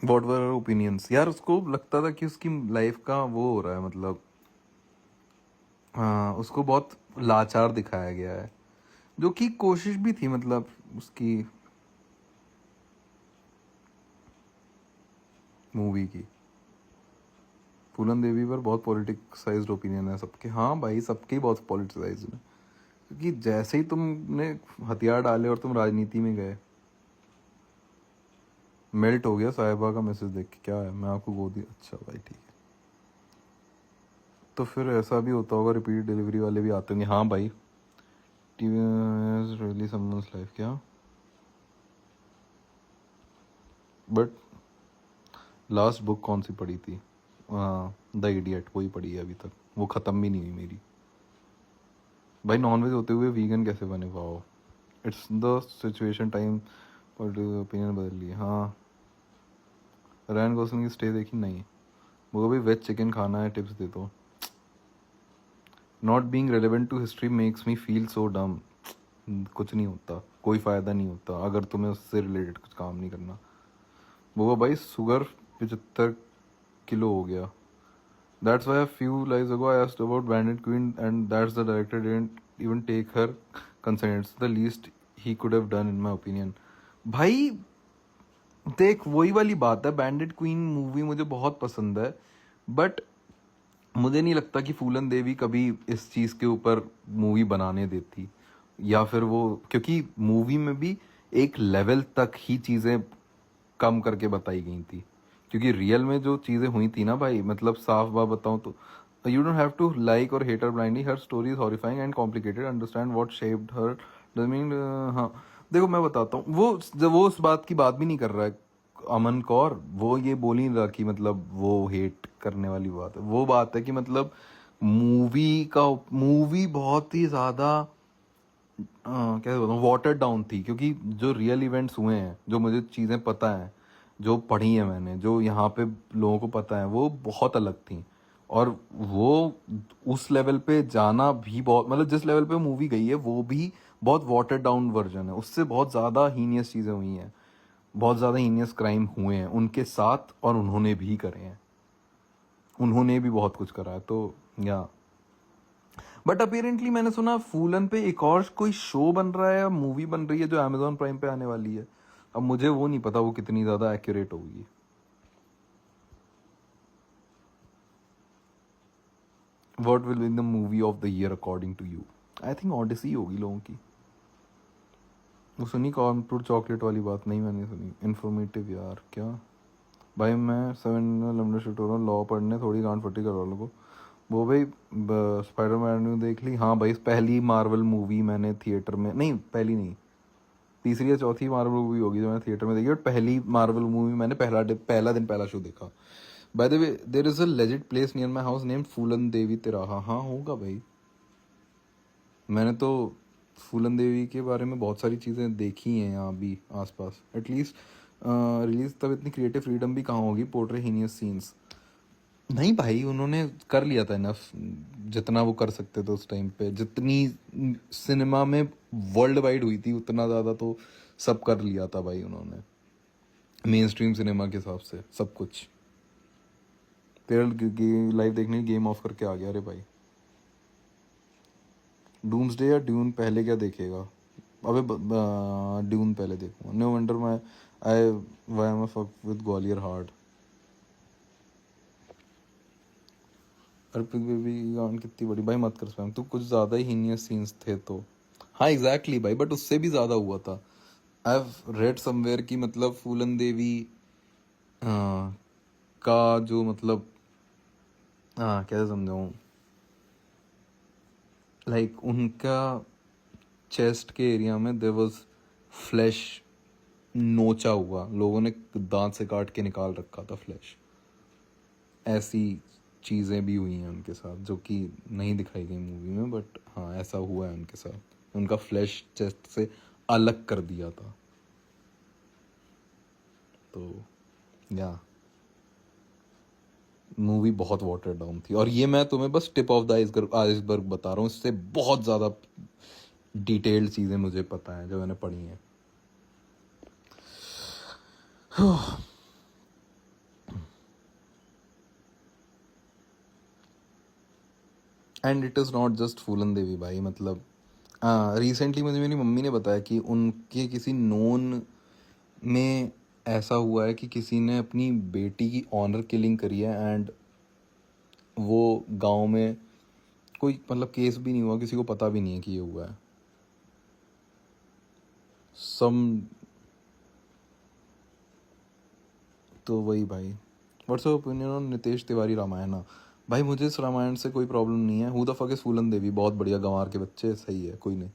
वॉट वर ओपिनियंस यार, उसको लगता था कि उसकी लाइफ का वो हो रहा है, मतलब हाँ उसको बहुत लाचार दिखाया गया है, जो कि कोशिश भी थी मतलब उसकी मूवी की। फूलन देवी पर बहुत पॉलिटिसाइज्ड ओपिनियन है सबके। हाँ भाई सबके ही बहुत पॉलिटिसाइज्ड है, क्योंकि जैसे ही तुमने हथियार डाले और तुम राजनीति में गए, मेल्ट हो गया साहिबा का मैसेज देख के, क्या है मैं आपको गोदी, अच्छा भाई ठीक है। तो फिर ऐसा भी होता होगा, रिपीट डिलीवरी वाले भी आते होंगे। हाँ भाई रियली समवन्स लाइफ क्या, बट लास्ट बुक कौन सी पढ़ी थी? द इडियट, वही पढ़ी है अभी तक, वो ख़त्म भी नहीं हुई मेरी। भाई नॉनवेज होते हुए वीगन कैसे बने? पाओ, इट्स द सिचुएशन टाइम पर ओपिनियन बदल लिए। हाँ रैन गोसन की स्टे देखी? नहीं। वो भी वेज चिकन खाना है, टिप्स दे दो। Not being relevant to history makes me feel so dumb. कुछ नहीं होता, कोई फ़ायदा नहीं होता अगर तुम्हें उससे रिलेटेड कुछ काम नहीं करना। वो भाई शुगर 75 किलो हो गया। That's why a few lives ago I asked about Bandit Queen and that's the director didn't even take her consent. It's the least he could have done in my opinion. भाई देख वही वाली बात है, bandit queen movie मुझे बहुत पसंद है, बट मुझे नहीं लगता कि फूलन देवी कभी इस चीज़ के ऊपर मूवी बनाने देती, या फिर वो, क्योंकि मूवी में भी एक लेवल तक ही चीज़ें कम करके बताई गई थी। क्योंकि रियल में जो चीज़ें हुई थी ना भाई, मतलब साफ बात बताऊँ तो you don't have to like और hate her blindly, her story is horrifying and complicated, understand what shaped her does mean. हाँ देखो मैं बताता हूँ, वो जब वो उस बात की बात भी नहीं कर रहा है अमन कौर, वो ये बोल नहीं रहा कि मतलब वो हेट करने वाली बात है, वो बात है कि मतलब मूवी बहुत ही ज़्यादा क्या बोलूँ वाटर डाउन थी, क्योंकि जो रियल इवेंट्स हुए हैं, जो मुझे चीज़ें पता हैं, जो पढ़ी हैं मैंने, जो यहाँ पे लोगों को पता है, वो बहुत अलग थी। और वो उस लेवल पे जाना भी बहुत, मतलब जिस लेवल पे मूवी गई है वो भी बहुत वाटर डाउन वर्जन है, उससे बहुत ज़्यादा हीनियस चीज़ें हुई हैं, बहुत ज़्यादा हीनियस क्राइम हुए हैं उनके साथ, और उन्होंने भी करे हैं, उन्होंने भी बहुत कुछ करा है। तो या बट अपेरेंटली मैंने सुना फूलन पे एक और कोई शो बन रहा है, मूवी बन रही है जो अमेजोन प्राइम पे आने वाली है। अब मुझे वो नहीं पता वो कितनी ज़्यादा एक्यूरेट होगी। What will be the movie of the year according to you? I think Odyssey होगी लोगों की। वो सुनी कॉर्नफ्रूट चॉकलेट वाली बात? नहीं मैंने सुनी। इन्फॉर्मेटिव यार क्या भाई, मैं 7 लंडन शिफ्ट हो रहा हूँ लॉ पढ़ने, थोड़ी गांड फटी करवा लोगों। वो भाई स्पाइडर मैन देख ली? हाँ भाई पहली मार्वल मूवी मैंने थिएटर में, नहीं पहली नहीं, तीसरी या चौथी मार्वल मूवी होगी जो मैंने थिएटर में देखी, और पहली मार्वल मूवी मैंने पहला शो देखा। By the way there is a legend place near my house named Phoolan Devi तिराहा। हाँ होगा भाई, मैंने तो फूलन देवी के बारे में बहुत सारी चीज़ें देखी हैं यहाँ भी आसपास। एटलीस्ट रिलीज तब इतनी क्रिएटिव फ्रीडम भी कहाँ होगी, पोर्ट्रे हीनियस सीन्स। नहीं भाई, उन्होंने कर लिया था इनफ, जितना वो कर सकते थे उस टाइम पे, जितनी सिनेमा में वर्ल्ड वाइड हुई थी उतना ज़्यादा तो सब कर लिया था भाई उन्होंने, मेन स्ट्रीम सिनेमा के हिसाब से सब कुछ। तेरा लाइव देखने गेम ऑफ करके आ गया रे भाई। डूम्सडे या ड्यून पहले क्या देखेगा? अबे ड्यून पहले देखूंगा। No wonder my I Y M fuck with Gwalior hard. Arpit baby गान कितनी बड़ी भाई, मत कर स्पैम, तो कुछ ज़्यादा ही हीनियस सीन्स थे तो। हाँ एग्जैक्टली भाई, बट उससे भी ज़्यादा हुआ था। आई हैव रेड समवेयर की मतलब फूलन देवी का जो मतलब, हाँ कैसे समझाऊँ, लाइक उनका चेस्ट के एरिया में देयर वाज फ्लैश नोचा हुआ, लोगों ने दांत से काट के निकाल रखा था फ्लैश। ऐसी चीज़ें भी हुई हैं उनके साथ जो कि नहीं दिखाई गई मूवी में, बट हाँ ऐसा हुआ है उनके साथ, उनका फ्लैश चेस्ट से अलग कर दिया था। तो या मूवी बहुत वाटर डाउन थी, और ये मैं तुम्हें बस टिप ऑफ द आइसबर्ग बता रहा हूँ, इससे बहुत ज़्यादा डिटेल्ड चीज़ें मुझे पता है जो मैंने पढ़ी हैं। And it is not just Phoolan Devi भाई, मतलब रिसेंटली मुझे मेरी मम्मी ने बताया कि उनके किसी नोन में ऐसा हुआ है कि किसी ने अपनी बेटी की ऑनर किलिंग करी है, एंड वो गांव में कोई मतलब केस भी नहीं हुआ, किसी को पता भी नहीं है कि ये हुआ है। सम तो वही भाई। What's your opinion on Nitesh Tiwari Ramayana? भाई मुझे इस रामायण से कोई प्रॉब्लम नहीं है। Who the fuck is Phoolan Devi, बहुत बढ़िया, गंवार के बच्चे, सही है, कोई नहीं।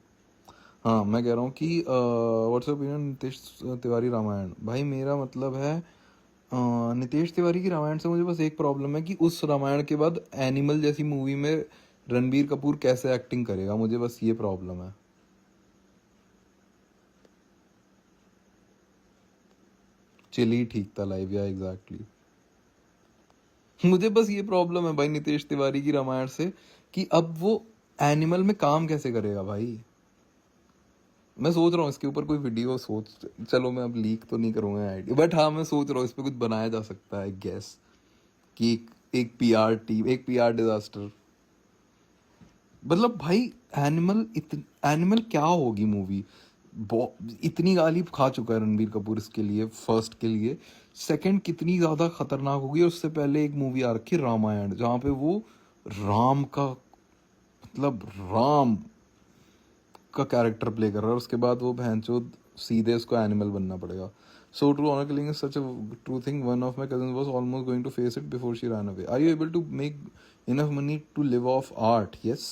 हाँ मैं कह रहा हूँ कि what's your opinion Nitesh Tiwari Ramayana? भाई मेरा मतलब है नितेश तिवारी की रामायण से मुझे बस एक प्रॉब्लम है कि उस रामायण के बाद एनिमल जैसी मूवी में रणबीर कपूर कैसे एक्टिंग करेगा, मुझे बस ये प्रॉब्लम है। चिली ठीक था लाइव, या एग्जैक्टली। मुझे बस ये प्रॉब्लम है भाई नितेश तिवारी की रामायण से कि अब वो एनिमल में काम कैसे करेगा भाई। मैं सोच रहा हूँ इसके ऊपर कोई वीडियो चलो मैं अब लीक तो नहीं करूंगा आइडिया, बट हाँ मैं सोच रहा हूँ इस पर कुछ बनाया जा सकता है गैस, कि एक पीआर टीम, एक पीआर डिजास्टर। मतलब भाई एनिमल क्या होगी मूवी। इतनी गाली खा चुका है रणबीर कपूर इसके लिए, फर्स्ट के लिए। सेकंड कितनी ज्यादा खतरनाक होगी। और उससे पहले एक मूवी आ रखी रामायण, जहाँ पे वो राम का मतलब राम का कैरेक्टर प्ले कर रहा है, उसके बाद वो भैंचोद सीधे उसको एनिमल बनना पड़ेगा। So true, honour killing is such a true thing, one of my cousin was almost going to face it before she run away. Are you able to make enough money to live off art? Yes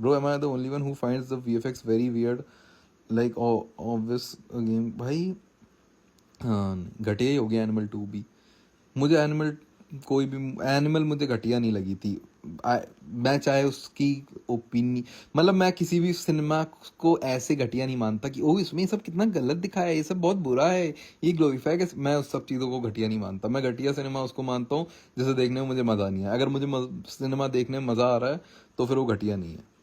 bro, am I the only one who finds the VFX very weird like obvious game? भाई हाँ घटिया ही हो गया animal 2 भी। मुझे animal कोई भी animal मुझे घटिया नहीं लगी थी। मैं चाहे उसकी ओपिनियन, मतलब मैं किसी भी सिनेमा को ऐसे घटिया नहीं मानता कि ओ इसमें ये सब कितना गलत दिखाया है, ये सब बहुत बुरा है, ये ग्लोरीफाई है। मैं उस सब चीज़ों को घटिया नहीं मानता। मैं घटिया सिनेमा उसको मानता हूँ जिसे देखने में मुझे मज़ा नहीं है। अगर मुझे सिनेमा देखने में मज़ा आ रहा है तो फिर वो घटिया नहीं है।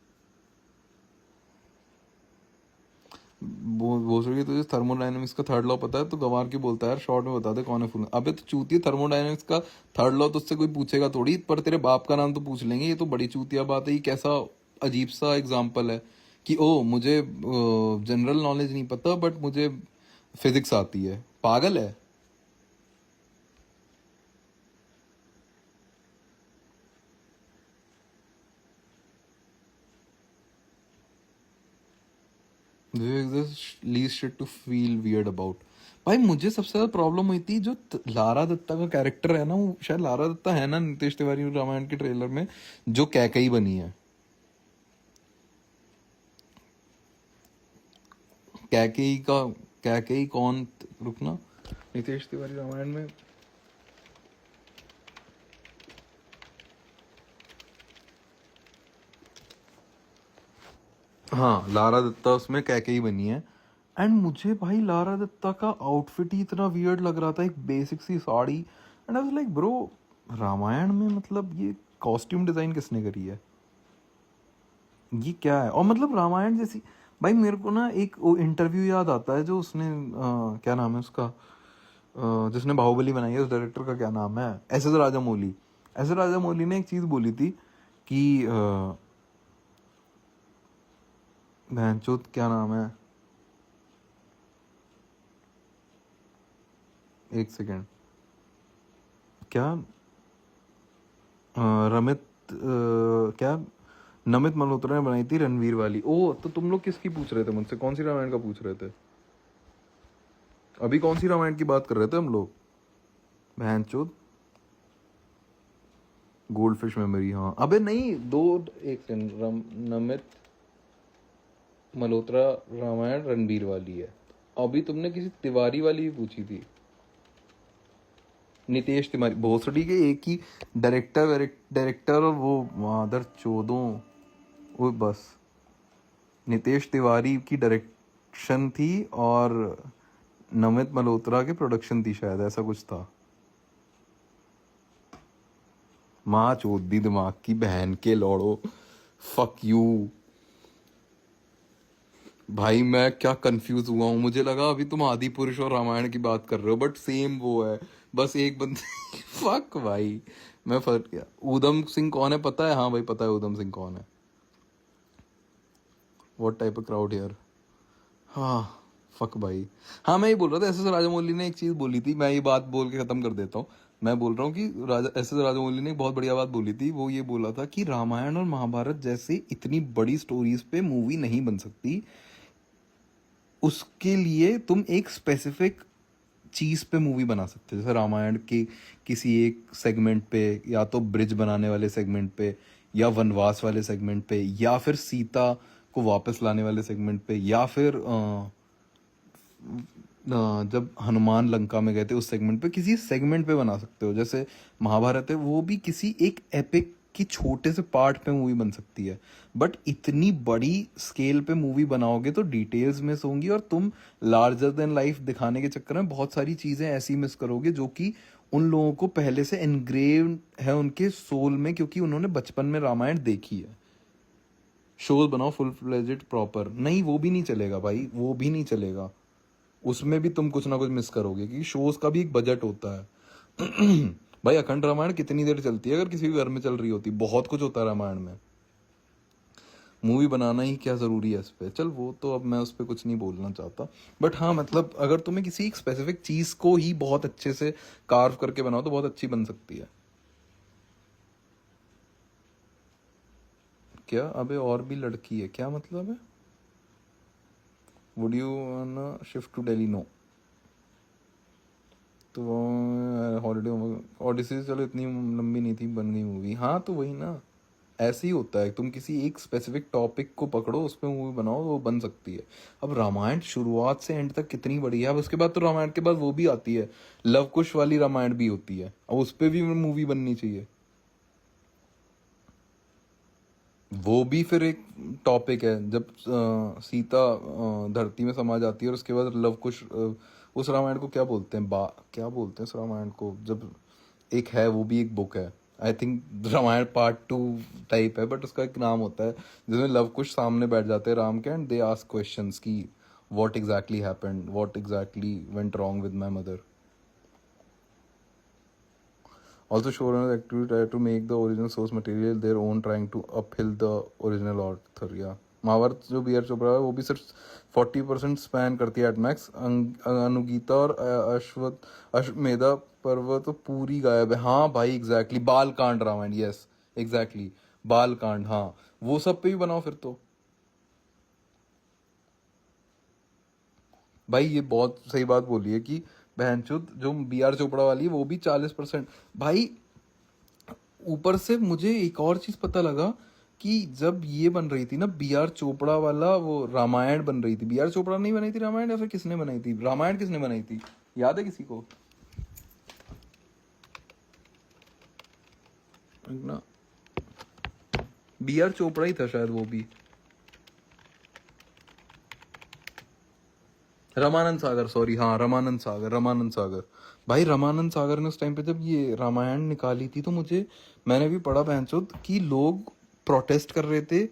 बोल रही है तुझे थर्मोडायनेमिक्स का थर्ड लॉ पता है? तो गंवार की बोलता है यार शॉर्ट में बता दे कौन है फूल। अबे तो चूतिया, थर्मोडायनेमिक्स का थर्ड लॉ तुझसे कोई पूछेगा थोड़ी, पर तेरे बाप का नाम तो पूछ लेंगे। ये तो बड़ी चूतिया बात है। ये कैसा अजीब सा एग्जाम्पल है कि ओ मुझे जनरल नॉलेज नहीं पता बट मुझे फिजिक्स आती है। पागल है। Least shit to feel weird about. भाई मुझे सबसे ज्यादा प्रॉब्लम हुई थी जो लारा दत्ता का कैरेक्टर है ना, वो शायद लारा दत्ता है ना नितेश तिवारी रामायण के ट्रेलर में, जो कैकई बनी है। कैकेयी का, कैकेयी कौन, रुकना, नितेश तिवारी रामायण में, हाँ लारा दत्ता उसमें कैकेयी बनी है। एंड मुझे भाई लारा दत्ता का आउटफिट ही इतना वियर्ड लग रहा था, एक बेसिक सी sari. And I was like bro, Ramayana में मतलब ये कॉस्ट्यूम डिजाइन किसने करी है, ये क्या है। और मतलब रामायण जैसी, भाई मेरे को ना एक वो इंटरव्यू याद आता है जो उसने क्या नाम है उसका, जिसने बाहुबली बनाई है, उस डायरेक्टर का क्या नाम है, S S Rajamouli. S S Rajamouli ने एक चीज़ बोली थी कि बहनचोद क्या नाम है, एक सेकेंड, क्या रमित क्या नमित मल्होत्रा ने बनाई थी रणवीर वाली। ओ तो तुम लोग किसकी पूछ रहे थे मुझसे, कौन सी रामायण का पूछ रहे थे, अभी कौन सी रामायण की बात कर रहे थे हम लोग, बहनचोद, गोल्ड फिश मेमोरी, हाँ अबे नहीं, दो, एक सेकंड, नमित मल्होत्रा रामायण रणबीर वाली है। अभी तुमने किसी तिवारी वाली भी पूछी थी, नितेश तिवारी, भोसड़ी के एक ही डायरेक्टर और वो मादर चौदों, वो बस नितेश तिवारी की डायरेक्शन थी और नमित मल्होत्रा की प्रोडक्शन थी, शायद ऐसा कुछ था। माँ चोदी दिमाग की बहन के लौड़ो, फक यू। भाई मैं क्या कंफ्यूज हुआ हूँ, मुझे लगा अभी तुम आदि पुरुष और रामायण की बात कर रहे हो, बट सेम वो है, बस एक बंदे फक भाई, मैं फट गया। ऊधम सिंह कौन है पता है, हाँ भाई पता है ऊधम सिंह कौन है। What type of crowd here, हाँ फक भाई। हाँ मैं ये बोल रहा था, एस एस राजामौली ने एक चीज बोली थी, मैं ये बात बोल के खत्म कर देता हूँ। मैं बोल रहा हूँ कि एस एस राजामौली ने एक बहुत बढ़िया बात बोली थी, वो ये बोला था कि रामायण और महाभारत जैसे इतनी बड़ी स्टोरीज पे मूवी नहीं बन सकती, उसके लिए तुम एक स्पेसिफिक चीज पे मूवी बना सकते हो, जैसे रामायण के किसी एक सेगमेंट पे, या तो ब्रिज बनाने वाले सेगमेंट पे, या वनवास वाले सेगमेंट पे, या फिर सीता को वापस लाने वाले सेगमेंट पे, या फिर जब हनुमान लंका में गए थे उस सेगमेंट पे, किसी सेगमेंट पे बना सकते हो। जैसे महाभारत है, वो भी किसी एक एपिक की छोटे से पार्ट पे मूवी बन सकती है, बट इतनी बड़ी स्केल पे मूवी बनाओगे तो डिटेल्स मिस होंगी, और तुम लार्जर देन लाइफ दिखाने के चक्कर में बहुत सारी चीजें ऐसी मिस करोगे जो कि उन लोगों को पहले से एनग्रेव्ड है उनके सोल में, क्योंकि उन्होंने बचपन में रामायण देखी है। शोज बनाओ फुल फ्लेजेड प्रॉपर, नहीं वो भी नहीं चलेगा भाई, वो भी नहीं चलेगा, उसमें भी तुम कुछ ना कुछ मिस करोगे, क्योंकि शोज का भी एक बजट होता है। भाई अखंड रामायण कितनी देर चलती है, अगर किसी के घर में चल रही होती, बहुत कुछ होता है रामायण में, मूवी बनाना ही क्या जरूरी है इस पे। चल वो तो अब मैं उस पर कुछ नहीं बोलना चाहता, बट हाँ मतलब अगर तुम्हें किसी एक स्पेसिफिक चीज को ही बहुत अच्छे से कार्व करके बनाओ तो बहुत अच्छी बन सकती है। क्या अबे और भी लड़की है, क्या मतलब है, would you shift to Delhi, no, तो हॉलीडे ओडिसी, चलो इतनी लंबी नहीं थी, बन गई मूवी, हाँ तो वही ना, ऐसे ही होता है, तुम किसी एक स्पेसिफिक टॉपिक को पकड़ो, उस पर मूवी बनाओ, वो बन सकती है। अब रामायण शुरुआत से एंड तक कितनी बड़ी है, अब उसके बाद तो रामायण के बाद वो भी आती है, लव कुश वाली रामायण भी होती है, अब उस पर भी मूवी बननी चाहिए, वो भी फिर एक टॉपिक है, जब सीता धरती में समा जाती है और उसके बाद लव कुश, उस रामायण को क्या बोलते हैं, क्या बोलते हैं उस रामायण को, जब एक है, वो भी एक बुक है, I think Ramayana part 2 type है, बट उसका एक नाम होता है, जिसमें लव कुश सामने बैठ जाते हैं राम के, एंड दे आस्क क्वेश्चंस की what exactly happened, what exactly went wrong with my mother. Also, showrunners actively try to make the original source material their own, trying to uphill the original author. Yeah. Mahabharata जो B are Chopra है वो भी सिर्फ 40% span करती है at max. Anugita और अश्वमेधा पर्व तो पूरी गायब है। हाँ भाई exactly, Balkand Ramayan, yes exactly, Balkand, हाँ वो सब पे भी बनाओ फिर तो। भाई ये बहुत सही बात बोली है कि बहनचोद जो बी आर चोपड़ा वाली है वो भी 40%। भाई ऊपर से मुझे एक और चीज पता लगा, कि जब ये बन रही थी ना बी आर चोपड़ा वाला, वो रामायण बन रही थी, बी आर चोपड़ा नहीं बनाई थी रामायण, या फिर किसने बनाई थी रामायण, किसने बनाई थी, याद है किसी को ना? बी आर चोपड़ा ही था शायद वो भी। रमानंद सागर, सॉरी, हाँ रमानंद सागर, रमानंद सागर। भाई रमानंद सागर ने उस टाइम पे जब ये रामायण निकाली थी तो मुझे, मैंने भी पढ़ा बहनचोद कि लोग प्रोटेस्ट कर रहे थे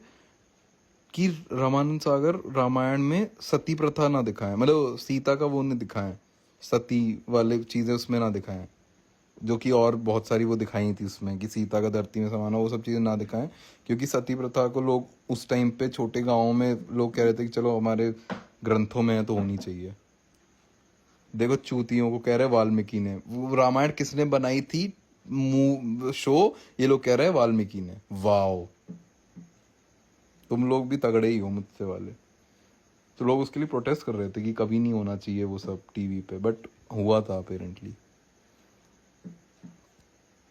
कि रामानंद सागर रामायण में सती प्रथा ना दिखाएं, मतलब सीता का वो नहीं दिखाएं, सती वाले चीजें उसमें ना दिखाएं, जो कि और बहुत सारी वो दिखाई थी उसमें कि सीता का धरती में समाना, वो सब चीजें ना दिखाएं, क्योंकि सती प्रथा को लोग उस टाइम पे छोटे गांवों में लोग कह रहे थे कि चलो हमारे ग्रंथों में है तो होनी चाहिए। देखो चूतियों को कह रहे वाल्मीकि ने, वो रामायण किसने बनाई थी शो, ये लोग कह रहे हैं वाल्मीकि ने। वाओ, तुम लोग भी तगड़े ही हो मुझसे वाले। तो लोग उसके लिए प्रोटेस्ट कर रहे थे कि कभी नहीं होना चाहिए वो सब टीवी पे, बट हुआ था apparently.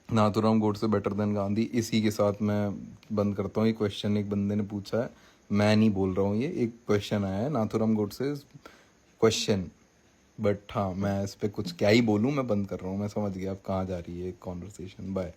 Nathuram Godse better than Gandhi. इसी के साथ मैं बंद करता हूँ। ये क्वेश्चन एक बंदे ने पूछा है, मैं नहीं बोल रहा हूँ, ये एक क्वेश्चन आया है नाथूराम गोडसे क्वेश्चन, बट हाँ मैं इस पे कुछ क्या ही बोलूँ, मैं बंद कर रहा हूँ। मैं समझ गया अब कहाँ जा रही है कॉन्वर्सेशन। बाय।